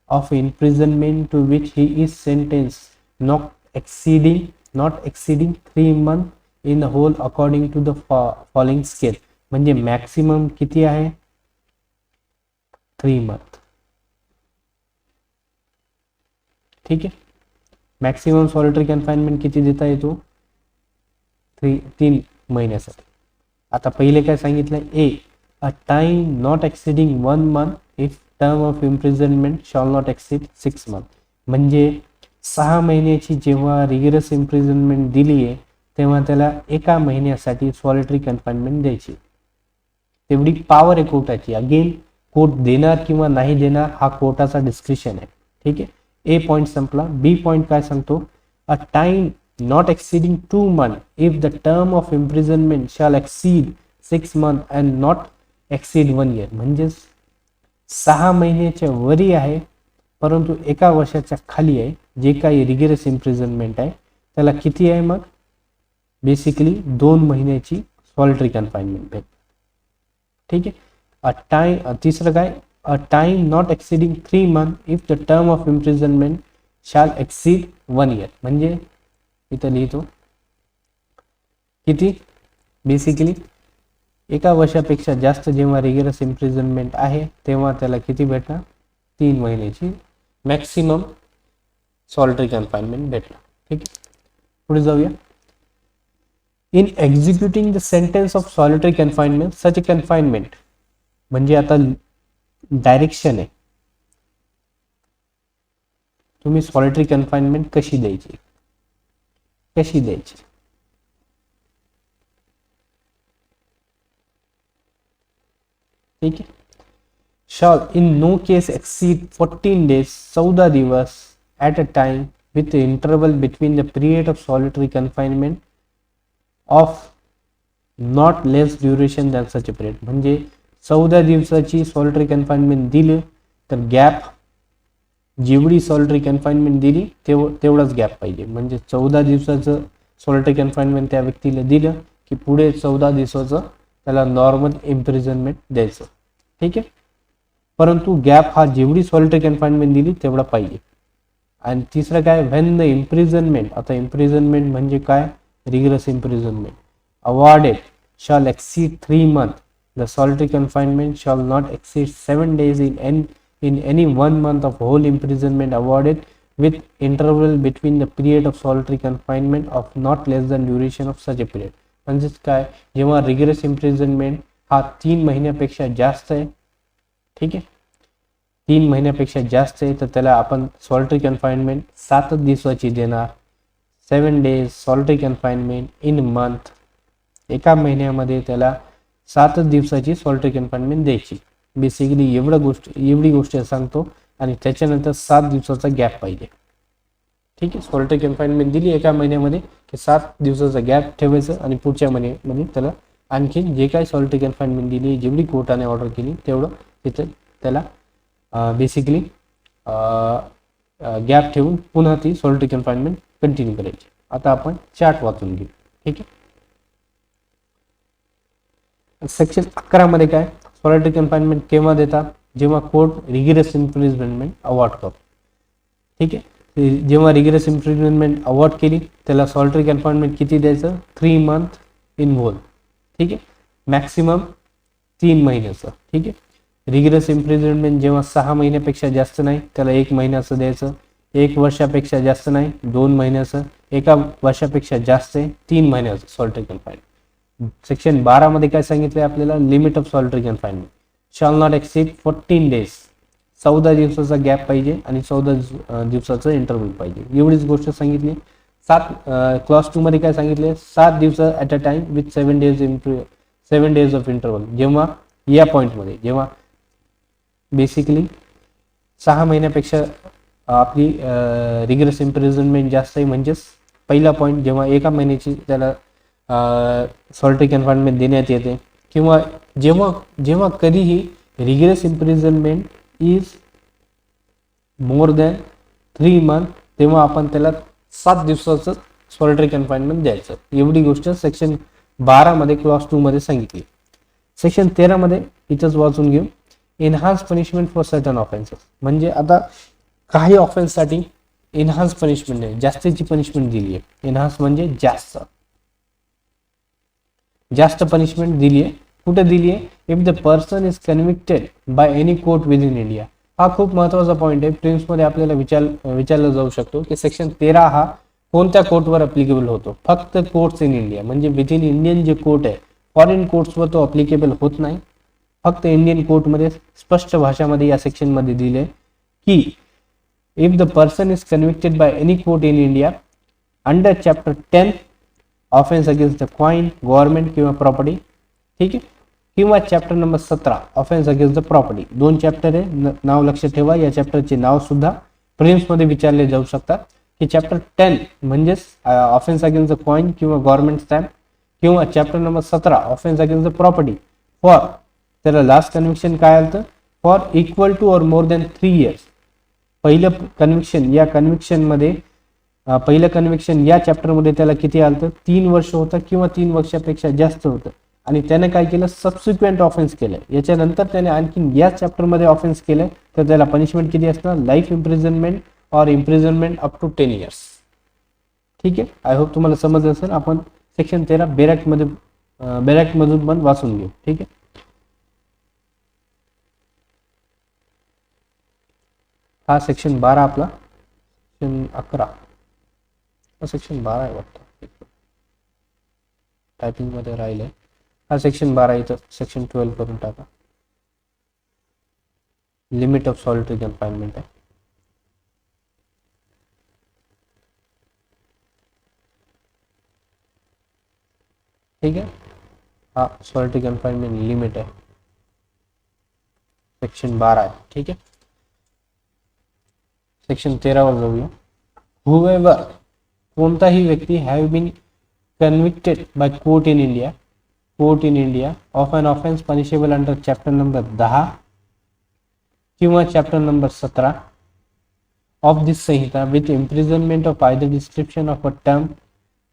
of imprisonment to which he is sentenced, not exceeding 3 months in the whole according to the following scale. म्हणजे maximum किती आहे, 3 month, ठीक आहे. Maximum solitary confinement किती देता येतो, 3 महिन्यासाठी. आता पहिले काय सांगितलं, A a time not exceeding 1 month if term of imprisonment shall not exceed 6 months. म्हणजे 6 महिन्याची जेव्हा रिगरस इम्प्रिझनमेंट दिली आहे तेव्हा त्याला 1 महिन्यासाठी सॉलिटरी कन्फाइनमेंट द्यायची, तेवढी पॉवर आहे कोर्टाची. अगेन कोर्ट देणार किंवा नाही देणार हा कोर्टाचा डिस्क्रिप्शन आहे, ठीक आहे. ए पॉइंट संपला. बी पॉइंट काय सांगतो, a time not exceeding 2 months if the term of imprisonment shall exceed 6 months and not exceed 1 year. म्हणजेच 6 महिन्याच्या वरी आहे परंतु 1 वर्षाच्या खाली आहे, जे काही रिगरस इम्प्रिझनमेंट आहे त्याला किती आहे, मग बेसिकली 2 महिन्याची सॉलिटरी कन्फाइनमेंट भेट, ठीक आहे. तिसरं काय, a time not exceeding 3 months if the term of imprisonment shall exceed 1 year. म्हणजे इथं लिहितो किती, बेसिकली 1 वर्षापेक्षा जास्त जेव्हा रिगरस इम्प्रिझनमेंट आहे तेव्हा त्याला किती भेटणार, 3 महिन्याची मॅक्सिमम सॉलिटरी कन्फाइनमेंट भेटणार, ठीक आहे. पुढे जाऊया. In executing the sentence of solitary confinement such confinement, म्हणजे आता डायरेक्शन आहे, तुम्ही सॉलिटरी कन्फाइनमेंट कशी द्यायची, ठीक आहे. shall in no case exceed 14 days, 14 दिवस at a time with the interval between the period of solitary confinement of not less duration than such a period. म्हणजे 14 दिवसाची सॉलिटरी कन्फाइनमेंट दिली तर गॅप, जेवढी सॉलिटरी कन्फाइनमेंट दिली तेवढाच gap पाहिजे. म्हणजे 14 दिवसाचं सॉलिटरी कन्फाइनमेंट त्या व्यक्तीला दिलं की पुढे 14 दिवसाचं त्याला नॉर्मल इम्प्रिझनमेंट द्यायचं, ठीक आहे. परंतु गॅप हा जेवढी सॉलिटरी कन्फाइनमेंट दिली तेवढा पाहिजे. आणि तिसरं काय, व्हेन द इम्प्रिझनमेंट, आता इम्प्रिझनमेंट म्हणजे काय, rigorous imprisonment awarded shawl exceed 3 months, the solitary confinement shawl not exceed 7 days in any 1 month of whole imprisonment awarded with interval between the period of solitary confinement of not less than duration of such a period. म्हणजेच काय, जेव्हा rigorous imprisonment हा 3 महिन्यापेक्षा जास्त आहे, ठीक आहे, 3 महिन्यापेक्षा जास्त आहे तर त्याला आपण सॉलिटरी कन्फाइनमेंट 7 दिवसाची देणार. 7 days solitary confinement in month, 1 महिन्यामध्ये त्याला 7 दिवसाची सॉलिटरी कन्फाइनमेंट द्यायची. बेसिकली एवढी गोष्ट सांगतो आणि त्याच्यानंतर 7 दिवसाचा गॅप पाहिजे, ठीक आहे. सॉलिटरी कन्फाइनमेंट दिली 1 महिन्यामध्ये की 7 दिवसाचा गॅप ठेवायचं आणि पुढच्या महिन्यामध्ये त्याला आणखीन जे काही सॉलिटरी कन्फाइनमेंट दिली, जेवढी कोर्टाने ऑर्डर केली तेवढं तिथे त्याला बेसिकली गॅप ठेवून पुन्हा ती सॉलिटरी कन्फाइनमेंट कंटिन्यू करायची. आता आपण चार्ट वाचून घेऊ. ठीक आहे. सेक्शन 11 मध्ये काय, सॉलिटरी कन्फाइनमेंट केव्हा देतात, जेव्हा कोर्ट रिगिरस इम्प्रिझनमेंट अवॉर्ड करतो. ठीक आहे. जेव्हा रिगिरस इम्प्रिझनमेंट अवॉर्ड केली त्याला सॉलिटरी कन्फाइनमेंट किती द्यायचं, 3 मंथ इन होल. ठीक आहे. मॅक्सिमम 3 महिन्याचं. ठीक आहे. रिगिरस इम्प्रिझनमेंट जेव्हा 6 महिन्यापेक्षा जास्त नाही त्याला 1 महिन्याचं द्यायचं, 1 वर्षापेक्षा जास्त नाही 2 महिन्याचं, 1 वर्षापेक्षा जास्त आहे 3 महिन्याचं सॉलिटरी कन्फाइनमेंट. सेक्शन 12 मध्ये काय सांगितलंय आपल्याला, limit of solitary confinement shawl not exceed 14 days. 14 दिवसाचा गॅप पाहिजे आणि 14 दिवसाचं इंटरव्ह्यू पाहिजे, एवढीच गोष्ट सांगितली. क्लॉज 2 मध्ये काय सांगितले, 7 दिवस at a time with 7 days of interval. जेव्हा या पॉईंटमध्ये जेव्हा बेसिकली 6 महिन्यापेक्षा आपली रिगरस इम्प्रिझनमेंट जास्त आहे, म्हणजेच पहिला पॉईंट जेव्हा 1 महिन्याची त्याला सॉलिटरी कन्फाइनमेंट देण्यात येते, किंवा जेव्हा कधीही rigorous imprisonment is more than 3 month तेव्हा आपण त्याला 7 दिवसाचं सॉलिटरी कन्फाइनमेंट द्यायचं. एवढी गोष्ट सेक्शन 12 मध्ये क्लॉज 2 मध्ये सांगितली. सेक्शन 13 मध्ये इथंच वाचून घेऊ, enhance punishment for certain offences. म्हणजे आता काही ऑफेन्ससाठी एनहान्स पनिशमेंट आहे, जास्तीची पनिशमेंट दिली आहे. एनहान्स म्हणजे जास्त पनिशमेंट दिली आहे. कुठे दिली आहे, if the person is convicted by any court with in India. हा खूप महत्वाचा पॉईंट आहे. प्रिम्समध्ये आपल्याला विचारलं जाऊ शकतो की सेक्शन 13 हा कोणत्या कोर्टवर अप्लिकेबल होतो. फक्त कोर्ट्स इन इंडिया, म्हणजे विद इन इंडियन जे कोर्ट आहे, फॉरेन कोर्ट्सवर तो अप्लिकेबल होत नाही. फक्त इंडियन कोर्टमध्ये स्पष्ट भाषामध्ये या सेक्शनमध्ये दिले की if the person is convicted by any court in India under chapter 10 offence against the coin, government किंवा प्रॉपर्टी. ठीक आहे. किंवा chapter number 17 offence against the property. 2 chapter आहे, नाव लक्षात ठेवा. या चॅप्टरचे नाव सुद्धा प्रिम्समध्ये विचारले जाऊ शकतात की चॅप्टर 10 म्हणजेच ऑफेन्स अगेन्स्ट द क्वाइन किंवा गव्हर्नमेंट स्टॅम्प, किंवा chapter number 17 offence against the property for, त्याला लास्ट कन्व्हिक्शन काय आलं, फॉर इक्वल टू और मोर दॅन 3 इयर्स. पहिलं कन्व्हिक्शन या चॅप्टरमध्ये त्याला किती आलं, 3 वर्ष होतं किंवा 3 वर्षापेक्षा जास्त होतं. आणि त्याने काय केलं, सबसिक्वेंट ऑफेन्स केलं. याच्यानंतर त्याने आणखी या चॅप्टरमध्ये ऑफेन्स केलं तर त्याला पनिशमेंट किती असणार, लाईफ इम्प्रिझनमेंट और इम्प्रिझनमेंट अप टू 10 इयर्स. ठीक आहे. आय होप तुम्हाला समजलं असेल. आपण सेक्शन 13 बॅरॅक्टमधून पण वाचून घेऊ. ठीक आहे. हा सेक्शन 12 आपला, सेक्शन 11 सेक्शन 12 आहे वाटतं, टायपिंग मध्ये राहिलंय. हा सेक्शन 12 इथं सेक्शन 12 करून टाका. लिमिट ऑफ सॉलिटरी कन्फाइनमेंट आहे. ठीक आहे. हा सॉलिटरी कन्फाइनमेंट लिमिट आहे, सेक्शन 12 आहे. ठीक आहे. सेक्शन 13 वर जाऊया. हुएवर, कोणताही व्यक्ती have been convicted by court in India of an offence punishable under chapter number 10 किंवा चॅप्टर नंबर 17 ऑफ दिस संहिता with imprisonment of either description of a term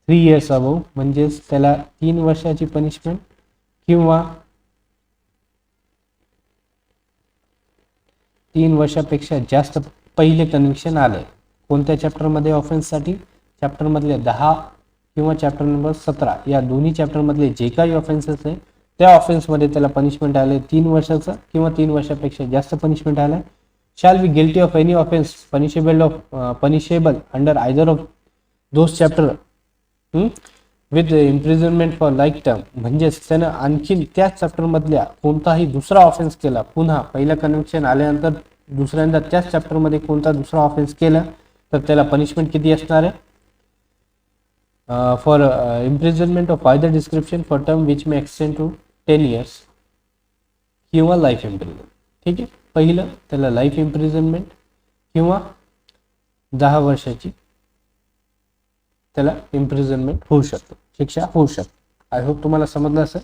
3 years above, म्हणजेच त्याला 3 वर्षाची पनिशमेंट किंवा 3 वर्षापेक्षा जास्त पहिले कन्व्हिक्शन आले. कोणत्या चॅप्टरमध्ये ऑफेन्ससाठी, चॅप्टरमधले 10 किंवा चॅप्टर नंबर 17 या दोन्ही चॅप्टरमधले जे काही ऑफेन्सेस आहे त्या ऑफेन्समध्ये त्याला पनिशमेंट आले 3 वर्षाचं किंवा 3 वर्षापेक्षा जास्त पनिशमेंट आलं, shall be guilty of any offence punishable under either of those chapter with imprisonment for life term. म्हणजेच त्यानं आणखीन त्याच चॅप्टरमधल्या कोणताही दुसरा ऑफेन्स केला, पुन्हा पहिलं कन्व्हिक्शन आल्यानंतर दुसऱ्यांदा त्याच चॅप्टरमध्ये कोणता दुसरा ऑफेन्स केला तर त्याला पनिशमेंट किती असणार आहे, for imprisonment of either description for term which may extend to 10 years किंवा लाईफ इम्प्रिझनमेंट. ठीक आहे. पहिलं त्याला लाईफ इम्प्रिझनमेंट किंवा 10 वर्षाची त्याला इम्प्रिझनमेंट होऊ शकतो, शिक्षा होऊ शकते. आय होप तुम्हाला समजलं असेल.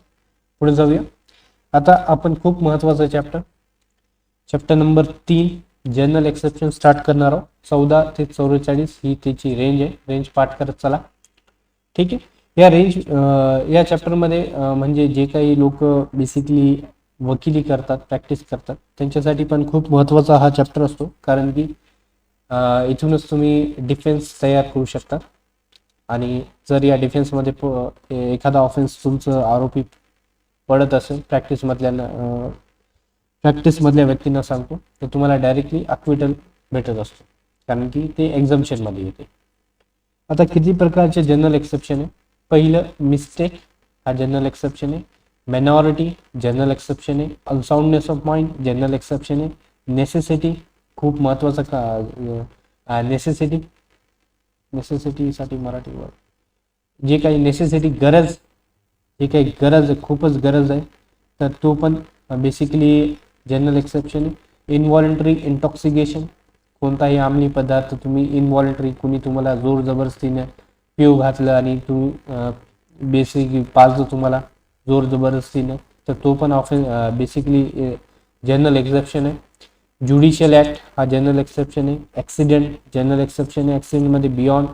पुढे जाऊया. आता आपण खूप महत्वाचा chapter number 3 general exception start करणार आहोत. 14 ते 44 ही त्याची रेंज आहे. रेंज पाठ करत चला. ठीक आहे. या चॅप्टरमध्ये म्हणजे जे काही लोक बेसिकली वकिली करतात, प्रॅक्टिस करतात, त्यांच्यासाठी पण खूप महत्त्वाचा हा चॅप्टर असतो. कारण की इथूनच तुम्ही डिफेन्स तयार करू शकता. आणि जर या डिफेन्समध्ये एखादा ऑफेन्स तुमचं आरोपी पडत असेल प्रॅक्टिसमधल्या व्यक्तींना सांगतो, तर तुम्हाला डायरेक्टली अक्विटल भेटत असतो. कारण की ते एक्झम्पशनमध्ये येते. आता किती प्रकारचे जनरल एक्सेप्शन आहे. पहिलं मिस्टेक हा जनरल एक्सेप्शन आहे. मायनॉरिटी जनरल एक्सेप्शन आहे. Unsoundness of mind general exception आहे. नेसेसिटी खूप महत्वाचा नेसेसिटीसाठी मराठी वर्ड जे काही नेसेसिटी गरज, जे काही गरज आहे, खूपच गरज आहे, तर तो पण बेसिकली जनरल एक्सेप्शन आहे. इनव्हॉलंटरी इंटॉक्सिकेशन कोणताही अंमली पदार्थ तुम्ही इनव्हॉलंटरी कुणी तुम्हाला जोर जबरदस्तीने पिऊ घातलं आणि तुम्ही बेसिकली पाजलं तुम्हाला जोर जबरदस्तीने, तर तो पण बेसिकली जनरल एक्सेप्शन आहे. ज्युडिशियल ॲक्ट हा जनरल एक्सेप्शन आहे. ॲक्सिडेंट जनरल एक्सेप्शन आहे. ॲक्सिडेंटमध्ये बियॉन्ड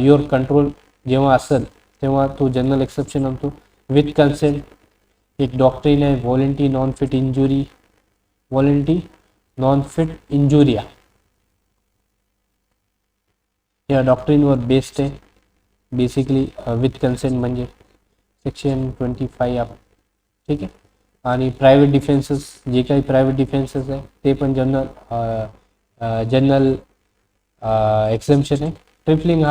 युअर कंट्रोल जेव्हा असेल तेव्हा तो जनरल एक्सेप्शन आणतो. विथ कन्सेंट एक डॉक्ट्रिन आहे. व्हॉलंटी नॉन फिट इंजुरिया या डॉक्ट्रिनवर बेस्ड आहे. बेसिकली विथ कन्सेंट म्हणजे सेक्शन 25 ठीक आहे. आणि प्रायव्हेट डिफेन्सेस, जे काही प्रायव्हेट डिफेन्सेस आहे ते पण जनरल एक्सेम्पशन आहे. ट्रिपलिंग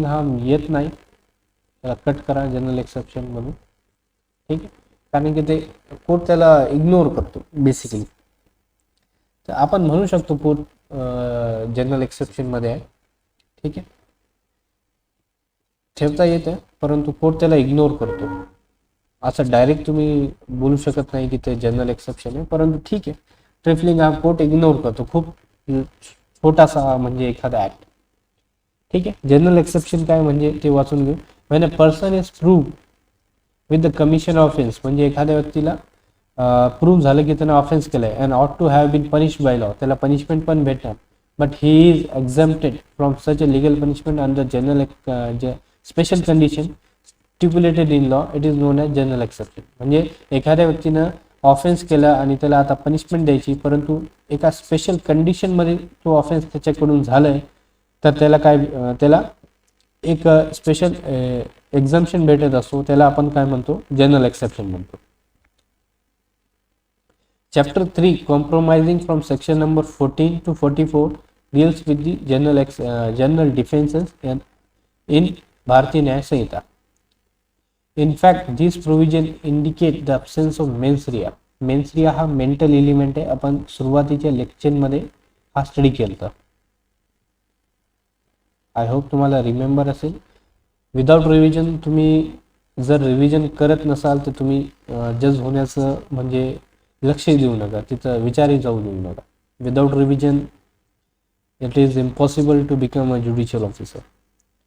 हार्म येत नाही, त्याला कट करा जनरल एक्सेप्शन म्हणून. ठीक आहे. कारण की ते कोर्ट त्याला इग्नोर करतो बेसिकली. तर आपण म्हणू शकतो कोर्ट जनरल एक्सेप्शन मध्ये आहे. ठीक आहे, ठेवता येतं, परंतु कोर्ट त्याला इग्नोर करतो. असं डायरेक्ट तुम्ही बोलू शकत नाही की ते जनरल एक्सेप्शन आहे, परंतु ठीक आहे, ट्रिफलिंग हा कोर्ट इग्नोर करतो. खूप छोटासा म्हणजे एखादा ऍक्ट. ठीक आहे. जनरल एक्सेप्शन काय म्हणजे ते वाचून घेऊ. When a person is prove with the commission offence, म्हणजे एखाद्या व्यक्तीला प्रूव्ह झालं की त्यानं ऑफेन्स केलाय and ought to have been punished by law, त्याला पनिशमेंट पण भेटणार, but he is exempted from such a legal punishment under general special condition stipulated in law, it is known as general exception. म्हणजे एखाद्या व्यक्तीनं offence केला आणि त्याला आता पनिशमेंट द्यायची, परंतु एका स्पेशल कंडिशनमध्ये तो ऑफेन्स त्याच्याकडून झालाय, तर त्याला एक स्पेशल एक्झम्पशन भेटत असतो. त्याला आपण काय म्हणतो, जनरल एक्सेप्शन म्हणतो. Chapter 3 compromising from section number 14 to 44 deals with the general defenses in भारतीय न्याय संहिता. In fact, these provision indicate the absence of mens rea. Men's Riya हा मेंटल एलिमेंट आहे. आपण सुरुवातीच्या लेक्चरमध्ये हा स्टडी केला. आय होप तुम्हाला रिमेंबर असेल. विदाउट रिव्हिजन तुम्ही जर रिव्हिजन करत नसाल तर तुम्ही जज होण्याचं म्हणजे लक्ष देऊ नका, तिथं विचारही जाऊ देऊ नका. Without revision it is impossible to become a judicial officer.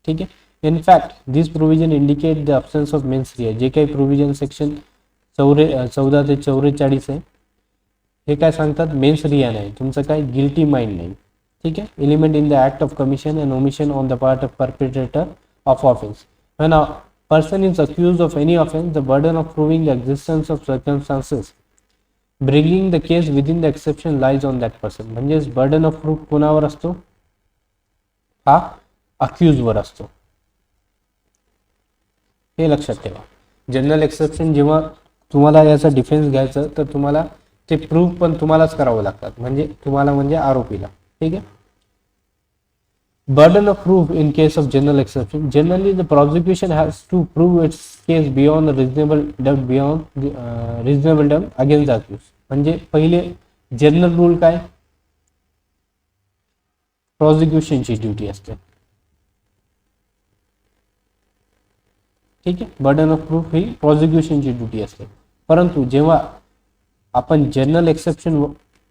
ठीक आहे. In fact this provision indicate the absence of mens rea. जे काही प्रोव्हिजन सेक्शन 14 ते 44 आहे, हे काय सांगतात, मेन्स रिया नाही, तुमचं काय गिल्टी माइंड नाही. ठीक आहे. Element in the act of commission and omission on the part of perpetrator of offence. When a person is accused of any offense, the burden of proving the existence of circumstances bringing the case within the exception lies on that person. म्हणजे burden of proof कोणावर असतो, हा accused वर असतो. हे लक्षात ठेवा. General exception जेव्हा तुम्हाला याचा डिफेन्स घ्यायचं, तर तुम्हाला ते प्रूफ पण तुम्हालाच करावं लागतात, म्हणजे आरोपीला. ठीक आहे. Burden of proof in case of general exception. Generally, the prosecution has to prove its case beyond a reasonable doubt against the accused. म्हणजे पहिले जनरल रूल काय, प्रॉसिक्युशनची ड्युटी असते. ठीक आहे. बर्डन ऑफ प्रूफ ही प्रॉसिक्युशनची ड्युटी असते, परंतु जेव्हा आपण जनरल एक्सेप्शन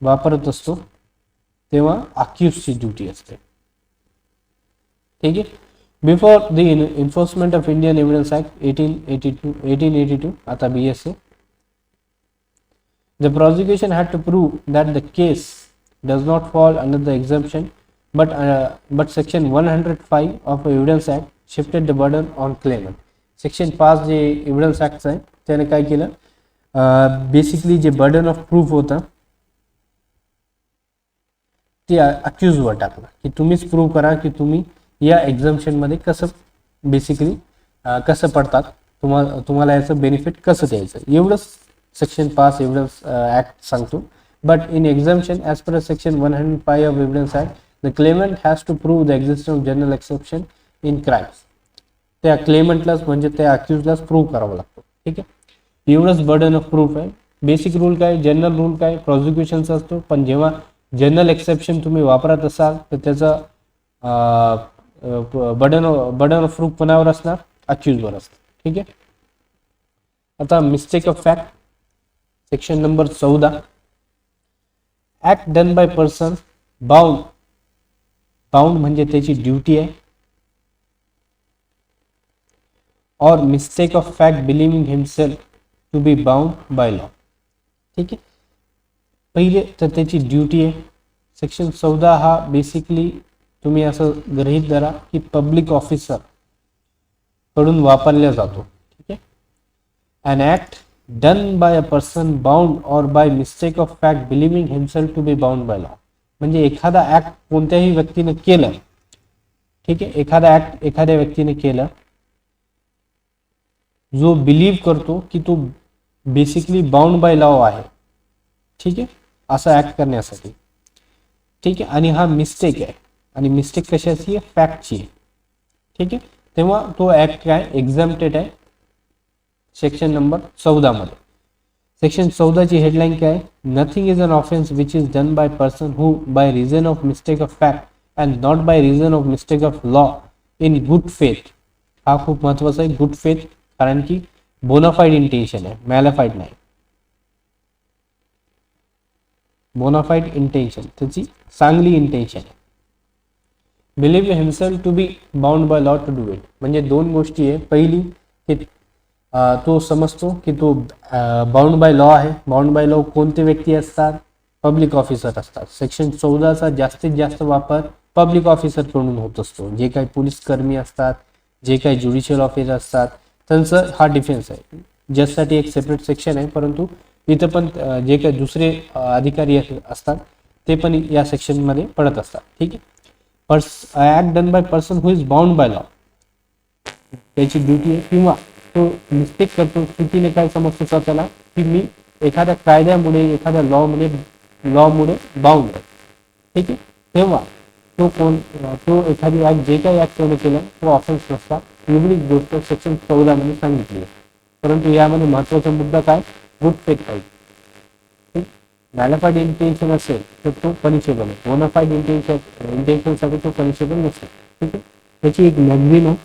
वापरत असतो तेव्हा अक्यूजची ड्युटी असते. ठीक आहे. Before the enforcement of Indian evidence act 1882 आता BSA, the prosecution had to prove that the case does not fall under the exemption, but section 105 of evidence act shifted the burden on claimant. Section 5 जे evidence act आहे त्याने काय केलं, basically जे burden of proof होतं ते अक्यूजवर टाकलं की तुम्हीच प्रूव्ह करा की तुम्ही या एक्झम्पशन मध्ये कसं बेसिकली कसं पडतात, तुम्हाला याचं बेनिफिट कसं द्यायचं, एवढंच सेक्शन 5 एव्हिडन्स ऍक्ट सांगतो. But in exemption as per section 105 of evidence act the claimant has to prove the existence of general exception in crimes. त्या क्लेमंटलाच म्हणजे त्या अक्यूजलाच प्रूव्ह करावं लागतं. ठीक आहे, एवढंच बर्डन ऑफ प्रूफ आहे. बेसिक रूल काय, जनरल रूल काय, प्रोसिक्युशनचा असतो, पण जेव्हा जनरल एक्सेप्शन तुम्ही वापरत असाल तर त्याचं बर्डन ऑफ प्रूफ कोणावर असणार, अक्यूजवर असतं. ठीक आहे, आता mistake of fact section number 14, act done by person bound म्हणजे त्याची ड्युटी आहे, or mistake of fact believing himself to be bound by law. ठीक आहे, पहिले तर त्याची ड्युटी आहे. सेक्शन 14 हा बेसिकली तुम्ही असं गृहीत धरा की पब्लिक ऑफिसर कडून वापरला जातो. ठीक आहे, an act done by a person bound or by mistake of fact believing himself to be bound by law. म्हणजे एखादा ऍक्ट कोणत्याही व्यक्तीने केलं, ठीक आहे, एखादा ऍक्ट एखाद्या व्यक्तीने केलं जो बिलीव्ह करतो की तो बेसिकली बाउंड बाय लॉ आहे. ठीक आहे, असा ऍक्ट करण्यासाठी. ठीक आहे, आणि हा मिस्टेक आहे, आणि मिस्टेक कशाची आहे, फॅक्टची आहे. ठीक आहे, तेव्हा तो ऍक्ट काय एक्झम्प्टेड आहे सेक्शन नंबर 14 मध्ये. सेक्शन 14 ची हेडलाईन काय आहे, nothing is an offence which is done by person who by reason of mistake of fact and not by reason of mistake of law in good faith. हा खूप महत्वाचा आहे, good faith, कारण की bonafide intention आहे, मॅलिफाईड नाही. Bonafide intention, त्याची चांगली इंटेन्शन आहे. Believe himself to be bound by law to do it, म्हणजे दोन गोष्टी आहे. पहिली की तो समजतो की तो बाउंड बाय लॉ आहे. बाउंड बाय लॉ कोणते व्यक्ती असतात, पब्लिक ऑफिसर असतात. सेक्शन 14चा जास्तीत जास्त वापर पब्लिक ऑफिसर कडून होत असतो. जे काही पोलीस कर्मी असतात, जे काही ज्युडिशियल ऑफिसर असतात, त्यांचं हा डिफेन्स आहे. जजसाठी एक सेपरेट सेक्शन आहे, परंतु इथं पण जे काही दुसरे अधिकारी असतात ते पण या सेक्शन मध्ये पडत असतात. ठीक आहे, act done by person who is bound by law, त्याची ड्युटी आहे. किंवा तो मिस्टेक करतो, चुकीने काय समजतो स्वतःला की मी एखाद्या कायद्यामुळे, एखाद्या लॉमुळे बाउंड आहे. ठीक आहे, तेव्हा तो एखादी ऍक्ट जे काही ऍक्ट केलं तो ऑफेन्स नसतात. एवढीच गोष्ट सेक्शन 14 मध्ये सांगितली आहे. परंतु यामध्ये महत्वाचा मुद्दा काय, गुड फेथ पाहिजे. मॅलिफाईड इंटेन्शन असेल तर तो पनिशेबल आहे. बोनाफाईड इंटेन्शनसाठी तो पनिशेबल नसेल. ठीक आहे, त्याची एक मॅगझिन आहे,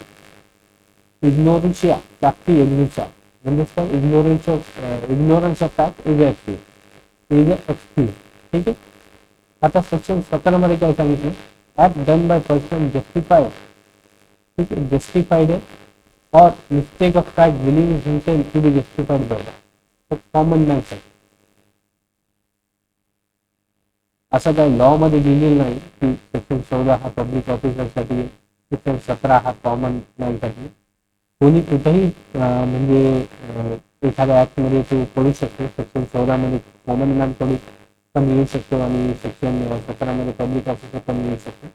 इग्नोरन्शिया फॅक्टी एग्जिस्टा, म्हणजे ignorance of fact is excuse. ठीक आहे, आता सेक्शन 17 मध्ये काय सांगितलं, act done by person justified. ठीक आहे, जस्टिफाईड आहे, or mistake of fact believing himself to be justified by law. Common नाही सर, असं काही लॉ मध्ये लिहिलेलं नाही की सेक्शन 14 हा पब्लिक ऑफिसरसाठी आहे, सेक्शन 17 हा कॉमन मॅनसाठी. कोणी कुठेही म्हणजे एखाद्या ऍक्ट मध्ये तो पडू शकतो. सेक्शन 14 मध्ये कॉमन मॅन पण येऊ शकतो आणि सेक्शन 17 मध्ये पब्लिक ऑफिसर पण येऊ शकतो.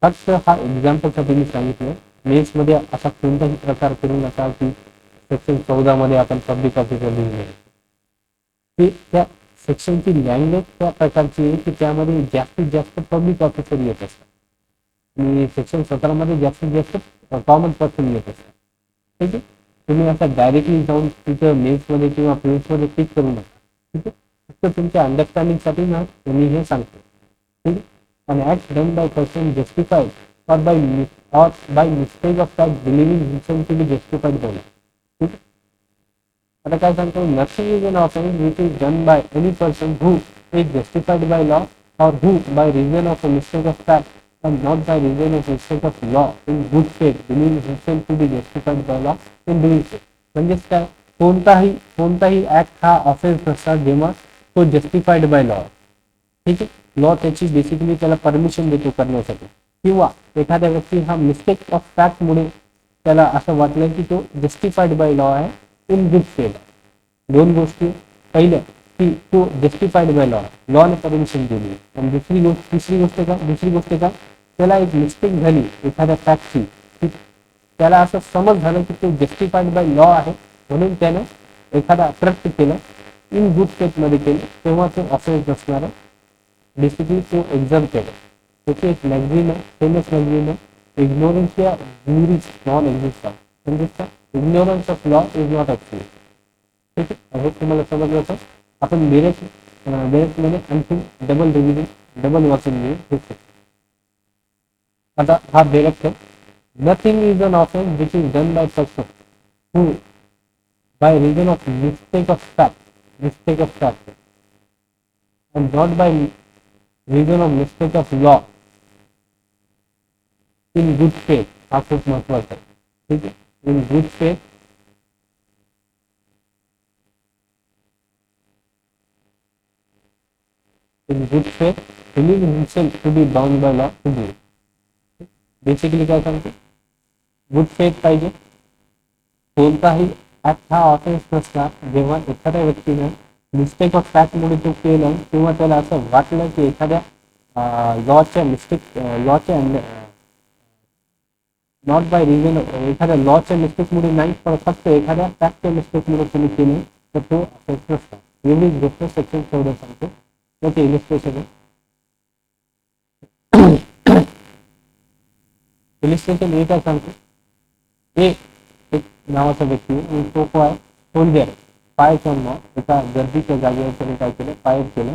फक्त हा एक्झाम्पलसाठी मी सांगितलं. मेन्स मध्ये असा कोणताही प्रकार करू नका की सेक्शन 14 मध्ये आपण पब्लिक ऑफिसर लिहिले. त्या सेक्शनची लँग्वेज त्या प्रकारची आहे की त्यामध्ये जास्तीत जास्त पब्लिक ऑफिसर येत असतात आणि सेक्शन 17 मध्ये जास्तीत जास्त कॉमन पर्सन येत असतात. ठीक आहे, तुम्ही असं डायरेक्टली जाऊन तिथं मेन्समध्ये किंवा प्रिलिम्समध्ये टिक करू नका. ठीक आहे, फक्त तुमच्या अंडरस्टँडिंगसाठी ना मी हे सांगतो. ठीक आहे, आणि act done by person justified or by mistake of fact believing himself to be justified by law. ठीक आहे, आता काय सांगतो, nothing is an offence which is done by any person who is justified by law or who by reason of a mistake of fact and not by reason of mistake of law in good faith believing himself to be justified by law in doing so. म्हणजेच काय, कोणताही act हा offence नसतात जेव्हा तो justified by law. ठीक आहे, law त्याची बेसिकली त्याला परमिशन देतो करण्यासाठी, किंवा एखाद्या व्यक्ती हा मिस्टेक ऑफ फॅक्ट मुळे त्याला असं वाटलं की तो जस्टिफाईड बाय लॉ आहे इन गुड फेथ. दोन गोष्टी, पहिलं की तो जस्टिफाईड बाय लॉने परमिशन दिली, आणि दुसरी गोष्ट का त्याला एक मिस्टेक झाली एखाद्या फॅक्टची, त्याला असं समज झालं की तो जस्टिफाईड बाय लॉ आहे म्हणून त्याने एखादा कृत्य केलं इन गुड फेथ मध्ये केलं, तेव्हा ते ऑफेन्स नसणार आहे. बेसिकली तो एक्झाम केलं. त्याची एक मॅगझिन आहे, फेमस मॅगझिन आहे, इग्नोरन्स या ज्युरीज नॉन एक्झिस्टंट. म्हणजे ignorance of law is not actual. ठीक आहे, हे तुम्हाला समजलं तर आपण मध्ये आणखी डबल वाचून घेऊ. आता हा डायरेक्ट आहे. Nothing is an offence which is done by person who by reason of mistake of fact and not by reason of mistake of law in good faith. हा खूप महत्वाचा आहे. ठीक आहे, in good faith believe himself to be bound by law to do it. Basically काय सांगते, good faith पाहिजे. कोणताही ऍक्ट हा ऑफेन्स नसणार जेव्हा एखाद्या व्यक्तीने मिस्टेक ऑफ फॅक्ट मुळे तो केलं किंवा त्याला असं वाटलं की एखाद्या लॉच्या नॉट बाय रिझन एखाद्या लॉच्या मिस्टेकमुळे नाही, पण फक्त एखाद्या फॅक्टच्या मिस्टेकमुळे तुम्ही केले तर तो ऑफेन्स नसणार. एवढीच गोष्ट सेक्शन 14 सांगतो. त्याचे इलिस्ट्रेशन आहे. इलिस्ट्रेशन हे काय सांगतो, एक नावाचा व्यक्ती तो काय सोल्जर फायर एका गर्दीच्या जागेवर त्याने काय केलं, फायर केलं.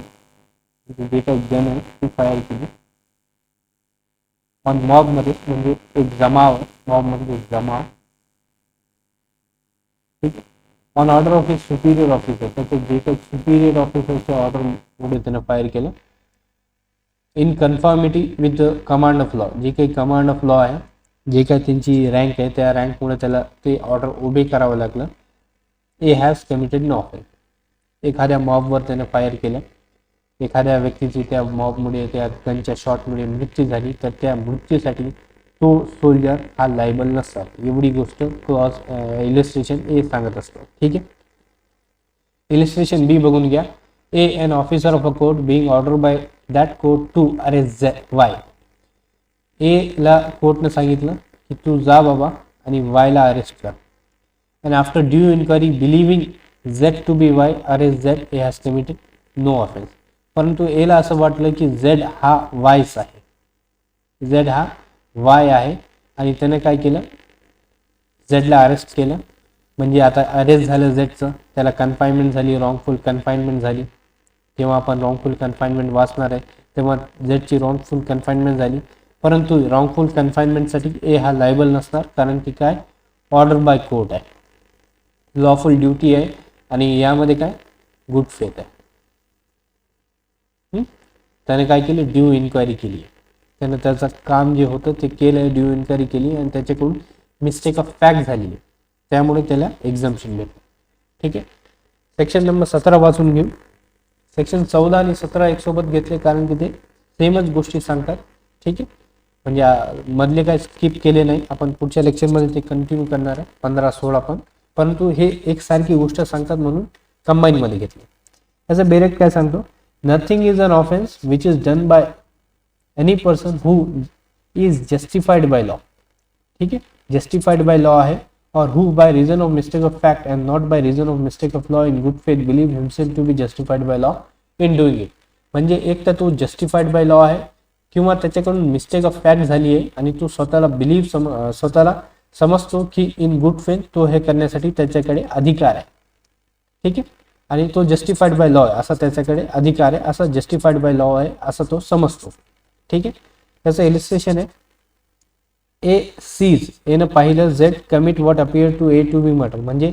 जे काही गन आहे ती फायर केली ऑन मॉब मध्ये, म्हणजे एक जमाव, मॉब म्हणजे एक जमाव. ठीक, on order of A Superior officer, त्याचे जे काही सुपिरियर ऑफिसरच्या ऑर्डर मुळे त्यानं फायर केलं. In conformity with the command of law, जे काही कमांड ऑफ लॉ आहे, जे काही त्यांची रँक आहे त्या रँकमुळे त्याला ते ऑर्डर उभे करावं लागलं. ए हॅज कमिटेड नो ऑफेन्स. एखाद्या मॉबवर त्याने फायर केलं, एखाद्या व्यक्तीची त्या मॉबमुळे त्या गनच्या शॉटमुळे मृत्यू झाली, तर त्या मृत्यूसाठी तो सोल्जर हा लायबल नसतात. एवढी गोष्ट क्लॉज इलिस्ट्रेशन ए सांगत असतो. ठीक आहे, इलिस्ट्रेशन बी बघून घ्या. A an officer of a court being order by that court to arrest Y. A ला कोर्टने सांगितलं की तू जा बाबा आणि वायला अरेस्ट कर. And after due inquiry believing Z to be Y arrest Z, A has committed no offense. परंतु ए ला असं वाटलं की Z हा वायच आहे, Z हा वाय आहे, आणि त्याने काय केलं, Z ला अरेस्ट केलं. म्हणजे आता अरेस्ट झालं Zचं, त्याला कन्फाइनमेंट झाली, रॉंगफुल कन्फाइनमेंट झाली. जेव्हा आपण रॉंगफुल कन्फाइनमेंट वाचणार आहे तेव्हा Zची रॉंगफुल कन्फाइनमेंट झाली. परंतु रॉंगफुल कन्फाइनमेंटसाठी ए हा लायबल नसणार, कारण की काय, ऑर्डर बाय कोर्ट आहे, लॉफुल ड्युटी आहे, आणि यामध्ये काय गुड फेथ आहे. त्याने काय केलं, ड्यू इन्क्वायरी केली. त्यानं त्याचं काम जे होतं ते केलं, ड्यू इन्क्वायरी केली, आणि त्याच्याकडून मिस्टेक ऑफ फॅक्ट झाली, त्यामुळे त्याला एक्झम्पशन भेटलं. ठीक आहे, सेक्शन नंबर 17 वाचून घेऊ. सेक्शन 14 आणि 17 एक सोबत घेतले कारण की ते सेमच गोष्टी सांगतात. ठीक आहे, म्हणजे मधले काय स्किप केले नाही. आपण पुढच्या लेक्चरमध्ये ते कंटिन्यू करणार आहे 15-16 पण, परंतु हे एकसारखी गोष्ट सांगतात म्हणून कंबाईन मध्ये घेतले. याचा बेरेक्ट काय सांगतो, nothing is an offence which is done by any person who is justified by law. ठीक आहे, जस्टिफाईड बाय लॉ आहे, or who by reason of mistake of fact and not by reason of mistake of law in good faith believe himself to be justified by law in doing it. म्हणजे एक तर तो justified by law आहे, किंवा त्याच्याकडून mistake of fact झाली आहे आणि तो स्वतःला समजतो की इन गुड फेथ तो हे करण्यासाठी त्याच्याकडे अधिकार आहे. ठीक आहे, आणि तो जस्टिफाईड बाय लॉ आहे असा त्याच्याकडे अधिकार आहे, असा जस्टिफाईड बाय लॉ आहे असं तो समजतो. ठीक आहे, त्याचं इलिस्ट्रेशन आहे. ए सीज, एनं पाहिलं Z commit what appear to A to be murder. म्हणजे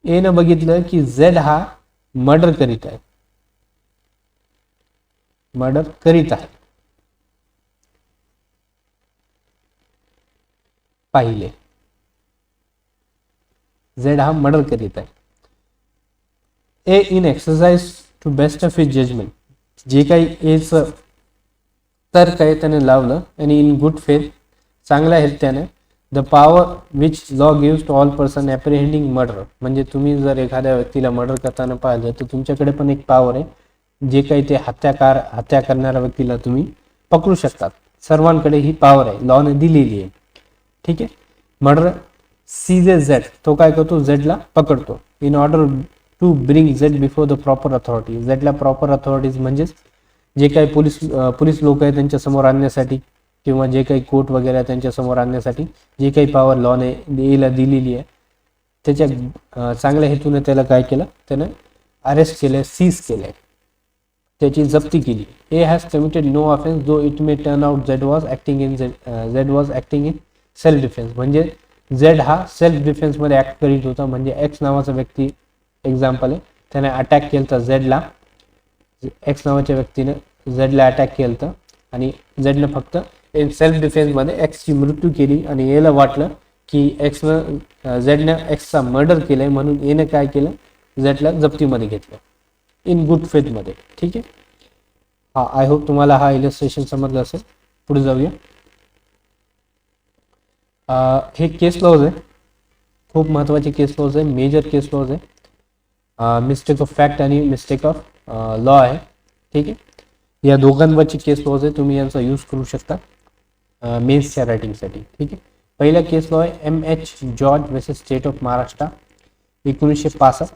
एनं बघितलं की झेड हा मर्डर करीत आहे. पाहिले. झेड हा मर्डर करीत आहे. A in exercise to best of his judgement, जे काही एचं तर्क आहे त्याने लावलं, आणि इन गुड फेथ, चांगल्या हेत्याने, the power which law gives to all person apprehending murder, म्हणजे तुम्ही जर एखाद्या व्यक्तीला मर्डर करताना पाहिलं तर तुमच्याकडे पण एक पॉवर आहे, जे काही ते हत्या करणाऱ्या व्यक्तीला तुम्ही पकडू शकतात. सर्वांकडे ही पॉवर आहे, लॉने दिलेली आहे. ठीक आहे. मर्डर सीजे झेड, तो काय करतो, झेडला पकडतो. In order to bring Z before the proper authority, झेडला प्रॉपर अथॉरिटीज म्हणजेच जे काही पोलीस लोक आहेत त्यांच्या समोर आणण्यासाठी, किंवा जे काही कोर्ट वगैरे त्यांच्या समोर आणण्यासाठी जे काही पॉवर लॉने एला दिलेली आहे, त्याच्या चांगल्या हेतूने त्याला काय केलं, त्यानं अरेस्ट केलं, सीज केलंय, त्याची जप्ती केली. A has committed no offence though it may turn out Z was acting in self defence, म्हणजे झेड हा सेल्फ डिफेन्समध्ये ॲक्ट करीत होता. म्हणजे एक्स नावाचा व्यक्ती एक्झाम्पल आहे, त्याने अटॅक केलं तर झेडला, एक्स नावाच्या व्यक्तीने झेडला अटॅक केलं तर, आणि झेडनं फक्त इन सेल्फ डिफेन्समध्ये एक्सची मृत्यू केली, आणि याला वाटलं की झेडनं एक्सचा मर्डर केलंय, म्हणून यानं काय केलं, झेडला जप्तीमध्ये घेतलं इन गुड फेथमध्ये. ठीक आहे. हा, आय होप तुम्हाला हा इलस्ट्रेशन समजलं असेल. पुढे जाऊया. हे केस लॉज आहे, खूप महत्त्वाचे केस लॉज आहे, मेजर केस लॉज आहे. मिस्टेक ऑफ फॅक्ट आणि मिस्टेक ऑफ लॉ आहे. ठीक आहे. या दोघांवरची केस लॉज आहे, तुम्ही यांचा यूज करू शकता मेन्सच्या रायटिंगसाठी. ठीक आहे. पहिला केस लॉ आहे M.H. George versus state of Maharashtra 1965.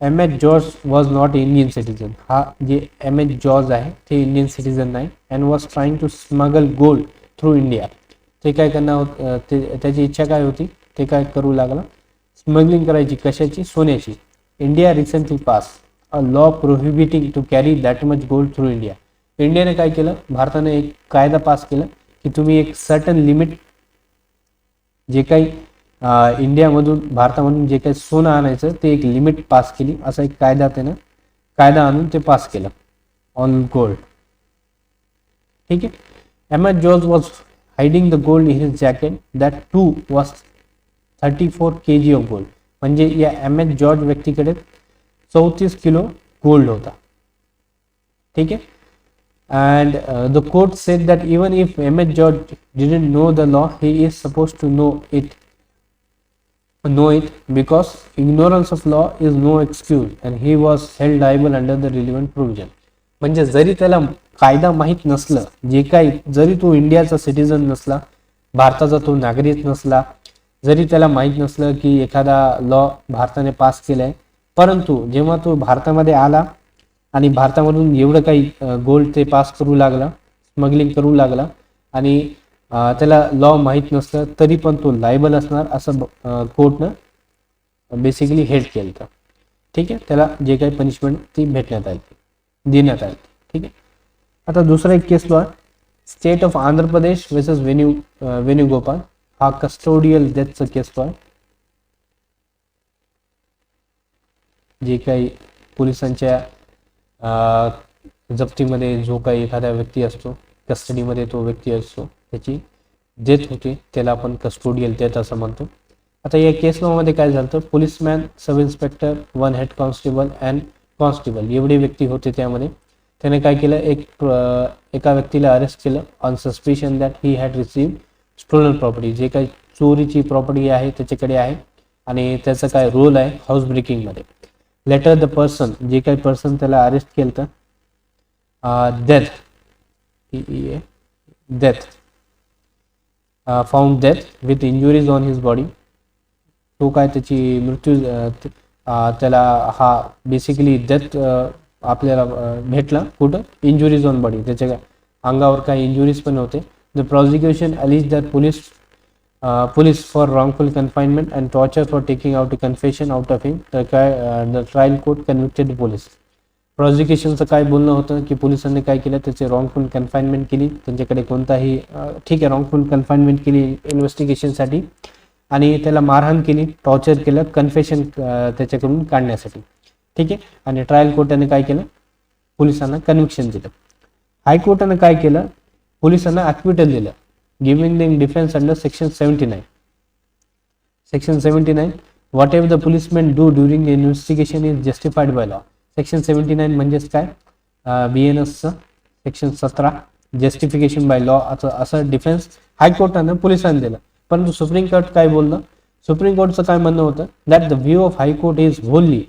M.H. George was not Indian citizen. हा जे M.H. जॉर्ज आहे ते इंडियन सिटीजन नाही, and was trying to smuggle gold through India. ते काय करणार त्याची इच्छा काय होती, ते काय करू लागला, स्मगलिंग करायची. कशाची, सोन्याची. India recently pass a law prohibiting to carry that much gold through India. इंडियाने काय केलं, भारताने एक कायदा पास केला की तुम्ही एक सर्टन लिमिट, जे काही इंडियामधून भारतामधून जे काही सोनं आणायचं ते एक लिमिट पास केली. असा एक कायदा आणून ते पास केलं ऑन गोल्ड. ठीक आहे. M.H. George was hiding the gold in his jacket, that too was 34 kg of gold. म्हणजे या M.H. जॉर्ज व्यक्तीकडे 34 किलो गोल्ड होता. ठीक आहे. And the court said that even if M.H. George didn't know the law, he is supposed to know it because ignorance of law is no excuse, and he was held liable under the relevant provision. म्हणजे जरी त्याला कायदा माहीत नसलं, जे काही, जरी तो इंडियाचा सिटीजन नसला, भारताचा तो नागरिक नसला, जरी त्याला माहीत नसलं की एखादा लॉ भारताने पास केलाय, परंतु जेव्हा तो भारतामध्ये आला आणि भारतामधून एवढं काही गोल्ड ते पास करू लागला, स्मगलिंग करू लागला, आणि त्याला लॉ माहीत नसलं तरी पण तो लायबल असणार, असं कोर्टनं बेसिकली हेल्ड केलं होतं. ठीक आहे. त्याला जे काही पनिशमेंट ती देण्यात आली. ठीक आहे. आता दुसरा एक केस लॉ आहे, state of Andhra Pradesh versus Venugopal. हा कस्टोडियल डेथचा केस लॉ आहे. जे काही पोलिसांच्या जप्तीमध्ये जो काही एखादा व्यक्ती असतो, कस्टडीमध्ये तो व्यक्ती असतो, त्याची डेथ होते, त्याला आपण कस्टोडियल डेथ असं म्हणतो. आता या केस लॉमध्ये काय झालं, policeman, sub inspector, one head constable and constable एवढे व्यक्ती होते. त्यामध्ये त्याने काय केलं, एका व्यक्तीला अरेस्ट केलं on suspicion that he had received stolen property. जे काही चोरीची प्रॉपर्टी आहे त्याच्याकडे आहे, आणि त्याचा काय रोल आहे हाऊस ब्रेकिंगमध्ये. लेटर द पर्सन, जे काही पर्सन त्याला अरेस्ट केलं तर death found death with injuries on his body. तो काय त्याची मृत्यू, त्याला हा बेसिकली डेथ आपल्याला भेटला कुठं, इंजुरीज ऑन बॉडी, त्याच्या अंगावर काही इंजुरीज पण होते. The prosecution alleges that police for wrongful confinement and torture for taking out a confession out of him. The trial court convicted the police. प्रॉसिक्युशनचं काय बोलणं होतं की पोलिसांनी काय केलं, त्याचे रॉंगफुल कन्फाइनमेंट केली, त्यांच्याकडे कोणताही ठीक आहे रॉंगफुल कन्फाइनमेंट केली इन्व्हेस्टिगेशनसाठी, आणि त्याला मारहाण केली, टॉर्चर केलं कन्फेशन त्याच्याकडून काढण्यासाठी. ठीक आहे. आणि ट्रायल कोर्टाने काय केलं, पोलिसांना कन्व्हिक्शन दिलं. हायकोर्टानं काय केलं, पोलिसांना ॲक्विटल दिलं. giving them defense under section 79. Section 79, whatever the policemen do during the investigation is justified by law. Section 79 म्हणजेच काय, BNS section 17 justification by law असं डिफेन्स हायकोर्टानं पोलिसांनी दिलं. परंतु सुप्रीम कोर्ट काय बोललं, सुप्रीम कोर्टचं काय म्हणणं होतं, that the view of high court is Holy,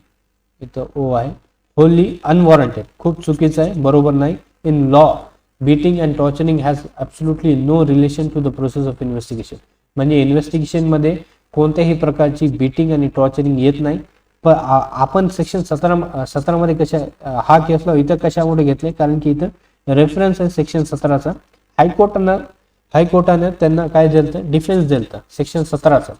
इथं ओ आहे, होली अनवॉरंटेड, खूप चुकीचं आहे, बरोबर नाही. In law beating and torturing has absolutely no relation to the process of investigation. म्हणजे इन्व्हेस्टिगेशनमध्ये कोणत्याही प्रकारची बीटिंग आणि टॉर्चरिंग येत नाही. पण आपण सेक्शन 17 मध्ये कशा हा केसला इथं कशामुळे घेतले, कारण की इथं रेफरन्स आहे सेक्शन 17चा. हायकोर्टानं त्यांना काय दिलं, डिफेन्स दिलं सेक्शन 17चा,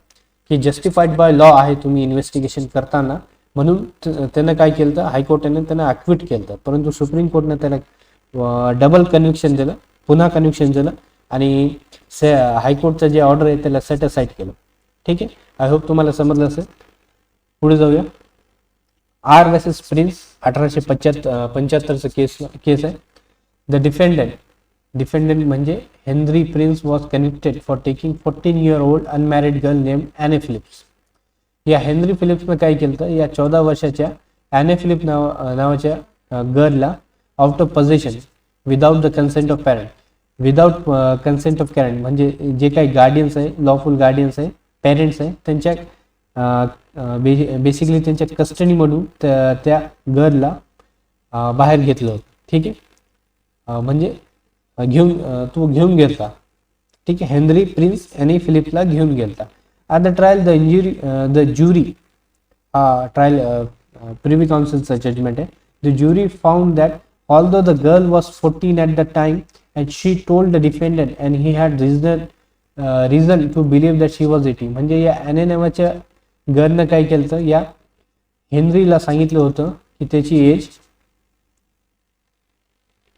की जस्टिफाईड बाय लॉ आहे तुम्ही इन्व्हेस्टिगेशन करताना, म्हणून त्यानं काय केलं, हायकोर्टाने त्यांना ॲक्विट केलं. परंतु सुप्रीम कोर्टनं त्याला डबल कन्व्हिक्शन दिलं, पुन्हा कन्व्हिक्शन दिलं, आणि हायकोर्टचं जे ऑर्डर आहे त्याला सेट असाइड केलं. ठीक आहे, आय होप तुम्हाला समजलं असेल. पुढे जाऊया. आर वर्सेस प्रिन्स 1875चं केस आहे. द डिफेंडंट म्हणजे Henry Prince was convicted for taking 14-year-old unmarried girl name Anne Phillips. या हेनरी फिलिप्सनं काय केलं तर या 14 वर्षाच्या ॲने फिलिप नावाच्या गर्लला out of possession without the consent of parent, without consent of parent म्हणजे जे काही गार्डियन्स आहे, लॉफुल गार्डियन्स आहे, पेरेंट्स आहे, त्यांच्या बेसिकली त्यांच्या कस्टडीमधून त्या गर्लला बाहेर घेतलं होतं. ठीक आहे, म्हणजे घेऊन गेलता. ठीक आहे, हेनरी प्रिन्स ॲनी फिलिपला घेऊन गेलता. At the trial the jury trial privy काउन्सिलचं जजमेंट आहे. The jury found that although the girl was 14 at the time and she told the defendant and he had reason to believe that she was 18. म्हणजे या ॲने नावाच्या गर्लनं काय केलं तर या हेनरीला सांगितलं होतं की त्याची एज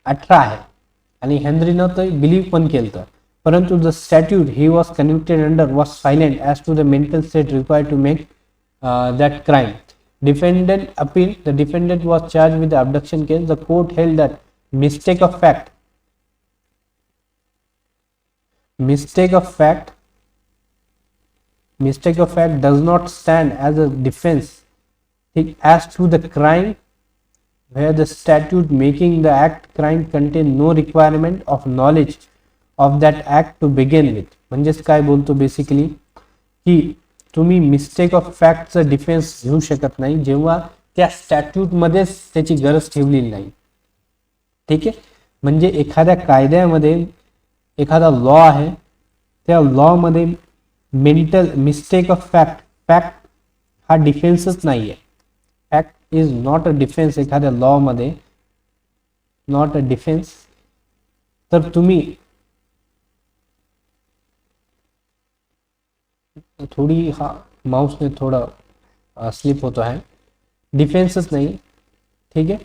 18 आहे, आणि हेनरीनं तर बिलीव्ह पण केलं तर. परंतु the statute he was convicted under was silent as to the mental state required to make that crime. Defendant appealed. The defendant was charged with the abduction case. The court held that mistake of fact does not stand as a defense as to the crime where the statute making the act crime contain no requirement of knowledge of that act to begin with. म्हणजेच काय बोलतो basically की तुम्ही mistake of फॅक्टचा defence घेऊ शकत नाही जेव्हा त्या स्टॅट्यूटमध्येच त्याची गरज ठेवलेली नाही. ठीक आहे, म्हणजे एखाद्या कायद्यामध्ये एखादा लॉ आहे, त्या लॉमध्ये मेंटल मिस्टेक ऑफ फॅक्ट हा डिफेन्सच नाही आहे. Fact is not a defence एखाद्या लॉमध्ये, नॉट अ डिफेन्स. तर तुम्ही थोडी हा माउसने थोडा स्लिप होतो आहे, डिफेन्सच नाही. ठीक आहे,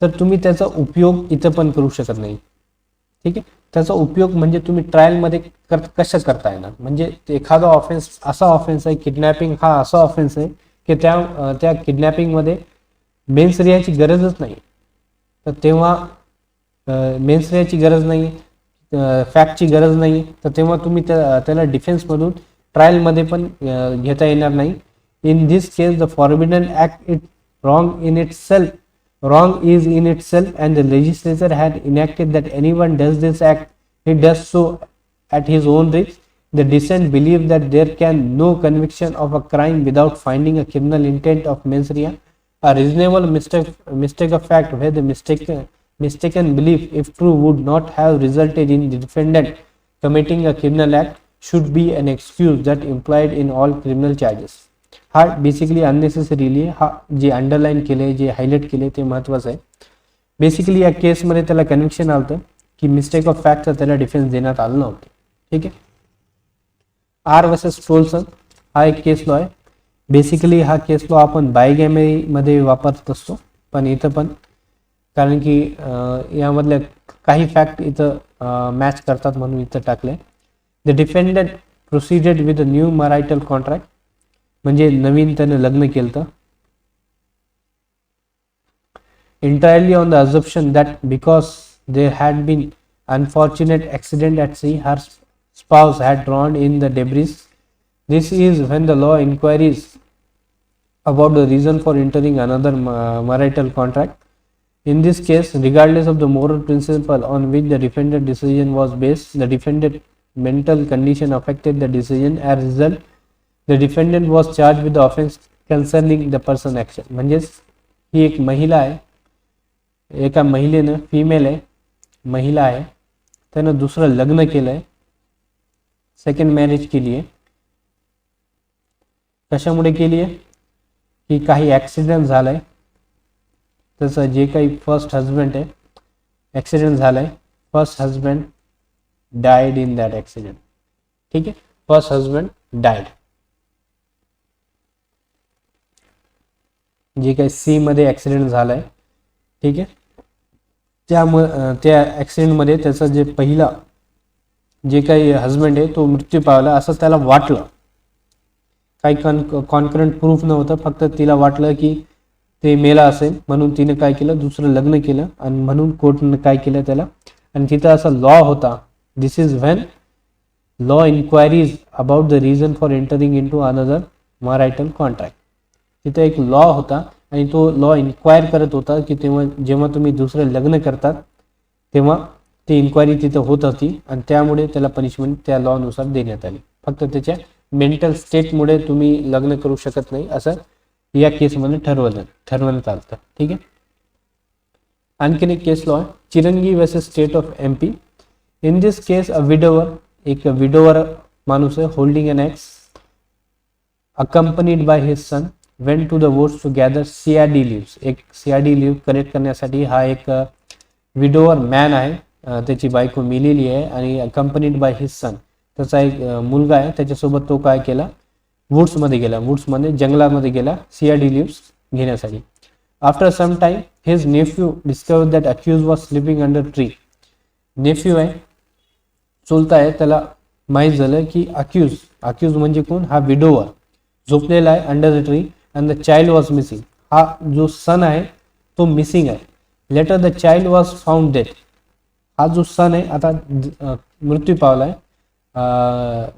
तर तुम्ही त्याचा उपयोग इथं पण करू शकत नाही. ठीक आहे, त्याचा उपयोग म्हणजे तुम्ही ट्रायलमध्ये कसं करता येणार, म्हणजे एखादा ऑफेन्स असा ऑफेन्स आहे, किडनॅपिंग हा असा ऑफेन्स आहे की त्या किडनॅपिंगमध्ये मेन्सरियाची गरजच नाही. तर तेव्हा मेन्सरियाची गरज नाही, फॅक्टची गरज नाही, तर तेव्हा तुम्ही त्याला डिफेन्समधून ट्रायलमध्ये पण घेता येणार नाही. In this case the forbidden act it wrong in it self, wrong is in itself, and the legislature had enacted that anyone does this act, he does so at his own risk. The dissent believe that there can no conviction of a crime without finding a criminal intent of mens rea. A reasonable mistake of fact where the mistaken belief, if true, would not have resulted in the defendant committing a criminal act should be an excuse that implied in all criminal charges. हा basically unnecessarily हा जे underline केले, जे highlight केले ते महत्त्वाचं आहे. Basically या केसमध्ये त्याला कन्व्हिक्शन आलं होतं की मिस्टेक ऑफ फॅक्टचा त्याला डिफेन्स देण्यात आलं नव्हतं. ठीक आहे, आर वर्सेस टोल्सन हा एक केस लॉ आहे. बेसिकली हा केस लॉ आपण बायगॅमीमध्ये वापरत असतो, पण इथं पण कारण की यामधल्या काही फॅक्ट इथं मॅच करतात म्हणून इथं टाकले. The defendant proceeded with a new marital contract, म्हणजे नवीन त्यानं लग्न केलं तर entirely on the assumption that because there had been unfortunate accident at sea, her spouse had drawn in the debris. This is when the law inquiries about the reason for entering another marital contract. In this case, regardless of the moral principle on which the defendant decision was based, the defendant mental condition affected the decision. As a result, the defendant was charged with the offense concerning the person action. म्हणजेच ही एक महिला आहे, एका महिलेनं, female आहे, महिला आहे, त्यानं दुसरं लग्न केलंय, सेकंड मॅरेज केली आहे. कशामुळे केली आहे की काही ॲक्सिडेंट झालाय, तसं जे काही फर्स्ट हजबंड आहे, ॲक्सिडेंट झालाय, first husband died in that accident. ठीक आहे, फर्स्ट हजबंड डायड. जे काही सी मध्ये ॲक्सिडेंट झालाय, ठीक आहे, त्यामुळे त्या ॲक्सिडेंटमध्ये त्याचं जे पहिला जे काही हजबंड आहे तो मृत्यू पावला असं त्याला वाटलं. काही कॉन्करंट प्रूफ नव्हतं, फक्त तिला वाटलं की ते मेला असेल, म्हणून तिने काय केलं, दुसरं लग्न केलं, आणि म्हणून कोर्टने काय केलं त्याला. आणि तिथं असा लॉ होता, this is when law inquiries about the reason for entering into another marital contract. तिथं एक लॉ होता आणि तो लॉ इन्क्वायर करत होता की तेव्हा जेव्हा तुम्ही दुसरं लग्न करतात तेव्हा ती इन्क्वायरी तिथं होत होती, आणि त्यामुळे त्याला पनिशमेंट त्या लॉनुसार देण्यात आली. फक्त त्याच्या मेंटल स्टेटमुळे तुम्ही लग्न करू शकत नाही असं या केसमध्ये ठरवण्यात आलं. ठीक आहे. आणखीन एक केस लॉ आहे, Chirangi versus state of MP. In this case a widower, एक विडोवर माणूस आहे, holding an axe accompanied by his son went to the woods to gather CRD leaves. एक CRD लीव्ह कलेक्ट करण्यासाठी हा एक विडोवर मॅन आहे, त्याची बायको मिलेली आहे, आणि accompanied by his son, त्याचा एक मुलगा आहे, त्याच्यासोबत तो काय केला, वुड्समध्ये गेला, वुड्समध्ये जंगलामध्ये गेला CRD लीव्स घेण्यासाठी. After some time his nephew discovered that accused was sleeping under tree. Nephew आहे, चुलता आहे, त्याला माहीत झालं की अक्यूज म्हणजे कोण, हा विडोवर झोपलेला आहे under the tree, and the child was missing. हा जो सन आहे तो मिसिंग आहे. Later the child was found dead. हा जो सन आहे आता मृत्यू पावलाय,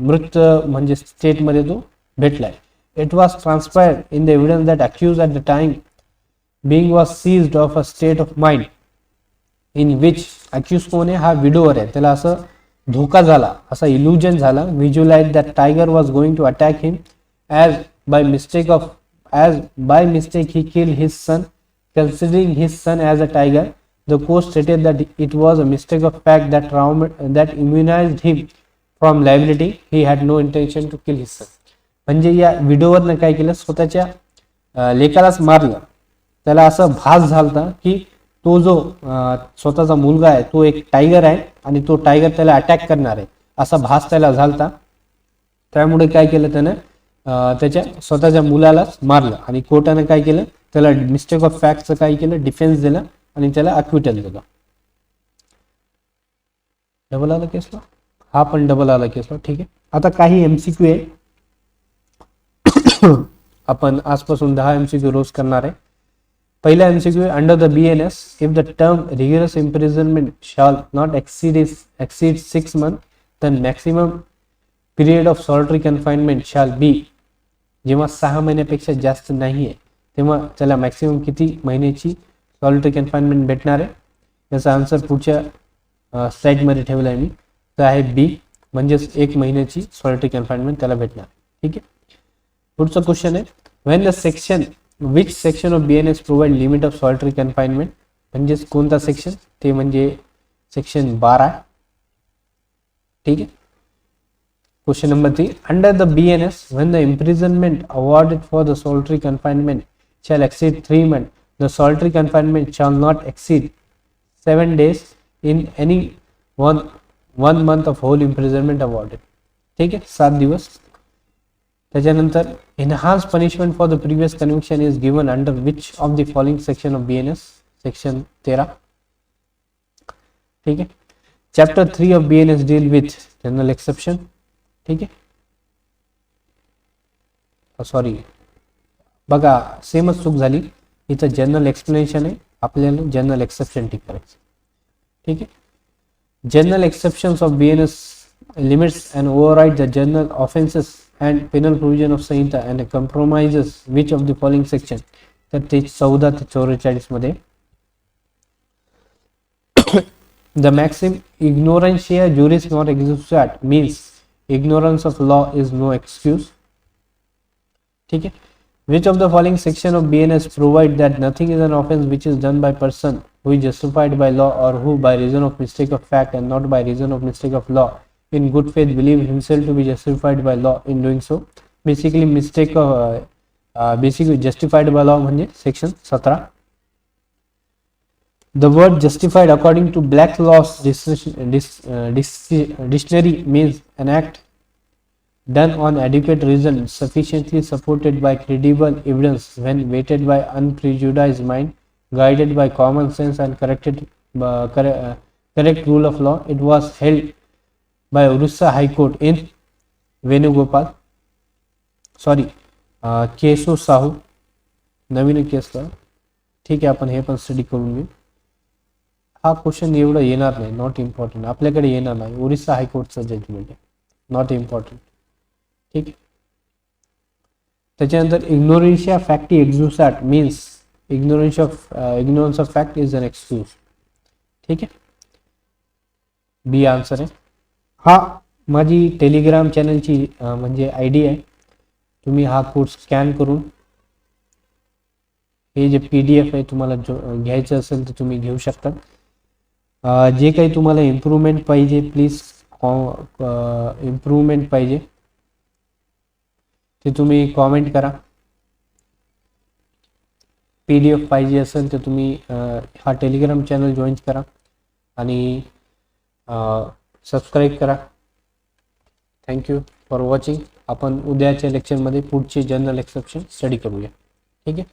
मृत म्हणजे स्टेटमध्ये तो भेटलाय. It was transpired in the evidence that accused at the time being was seized of a state of mind in which accused कोण आहे, हा विडोवर आहे, त्याला असं धोका झाला, असा इल्युजन झाला, visualize that tiger was going to attack him as by mistake he killed his son, considering his son as a tiger. The court stated that it was a mistake of fact that immunized him from liability. He had no intention to kill his son. म्हणजे या विडोवरनं काय केलं, स्वतःच्या लेकालाच मारलं. त्याला असं भास झालता की तो जो स्वतःचा मुलगा आहे तो एक टायगर आहे आणि तो टायगर त्याला अटॅक करणार आहे, असा भास त्याला झालता. त्यामुळे काय केलं त्यानं, त्याच्या स्वतःच्या मुलालाच मारलं, आणि कोर्टाने काय केलं, त्याला मिस्टेक ऑफ फॅक्टचं काय केलं, डिफेन्स दिला आणि त्याला अक्विटल दिलं. डबल आला केसला, हा पण डबल आला केसला. ठीक आहे. आता काही MCQ आहे, आपण आजपासून 10 MCQ रोज करणार आहे. पहिला MCQ आहे, under the BNS if the term rigorous imprisonment shall not exceed 6 months, then maximum period of solitary confinement shall be. जेव्हा 6 महिन्यापेक्षा जास्त नाही आहे तेव्हा त्याला मॅक्सिमम किती महिन्याची सॉलिटरी कन्फाइनमेंट भेटणार आहे. याचा आन्सर पुढच्या स्लाइडमध्ये ठेवला आहे मी, तर आहे B, म्हणजेच 1 महिन्याची सॉलिटरी कन्फाइनमेंट त्याला भेटणार. ठीक आहे. पुढचा क्वेश्चन आहे, when the section which section of BNS provide limit of solitary confinement. म्हणजेच कोणता सेक्शन, ते म्हणजे सेक्शन 12. ठीक आहे. Question number 3. Under the BNS, when the imprisonment awarded for the solitary confinement shall exceed 3 months, the solitary confinement shall not exceed 7 days in any one month of whole imprisonment awarded. ठीक आहे, 7 दिवस. त्याच्यानंतर enhanced punishment for the previous conviction is given under which of the following section of BNS? Section 13. ठीक आहे. Chapter 3 of BNS deal with general exception. ठीक आहे. Sorry, बघा सेमच चूक झाली, इथं जनरल एक्सप्लेनेशन आहे, आपल्याला जनरल एक्सेप्शन टिक करायचं. ठीक आहे. General exceptions of BNS limits and overrides the general offenses and penal provision of संहिता and compromises which of the following section. तर ते 14 ते 44 मध्ये the maxim ignorantia juris non exusat means ignorance of law is no excuse. ठीक है. Which of the following section of BNS provide that nothing is an offense which is done by person who is justified by law or who by reason of mistake of fact and not by reason of mistake of law in good faith believe himself to be justified by law in doing so. Basically mistake of basically justified by law म्हणजे section 17. The word justified according to Black Law's dictionary means an act done on adequate reason sufficiently supported by credible evidence when weighted by unprejudiced mind guided by common sense and correct rule of law. It was held by Orissa High Court in Venugopal Keshav Sahu नवीन केस. ठीक आहे, आपण हे पण study करून घेऊ. हा question एवढं येणार नाही, नॉट इम्पॉर्टंट, आपल्याकडे येणार नाही. ओरिसा हायकोर्टचं जजमेंट आहे, नॉट इम्पॉर्टंट. ठीक आहे. त्याच्यानंतर इग्नोरेन्शिया facti एक्झुसॅट means ignorance of fact is an excuse. ठीक आहे, बी आन्सर आहे. हा माझी टेलिग्राम चॅनलची म्हणजे आयडी आहे. तुम्ही हा कोर्स स्कॅन करून हे जे PDF आहे तुम्हाला घ्यायचं असेल तर तुम्ही घेऊ शकता. जे काही तुम्हाला इम्प्रूव्हमेंट पाहिजे प्लीज इम्प्रूव्हमेंट पाहिजे ते तुम्ही कॉमेंट करा. PDF पाहिजे असेल तर तुम्ही हा टेलिग्राम चॅनल जॉईन करा आणि सबस्क्राईब करा. Thank you for watching. आपण उद्याच्या लेक्चरमध्ये पुढचे जनरल एक्सेप्शन स्टडी करूया. ठीक आहे.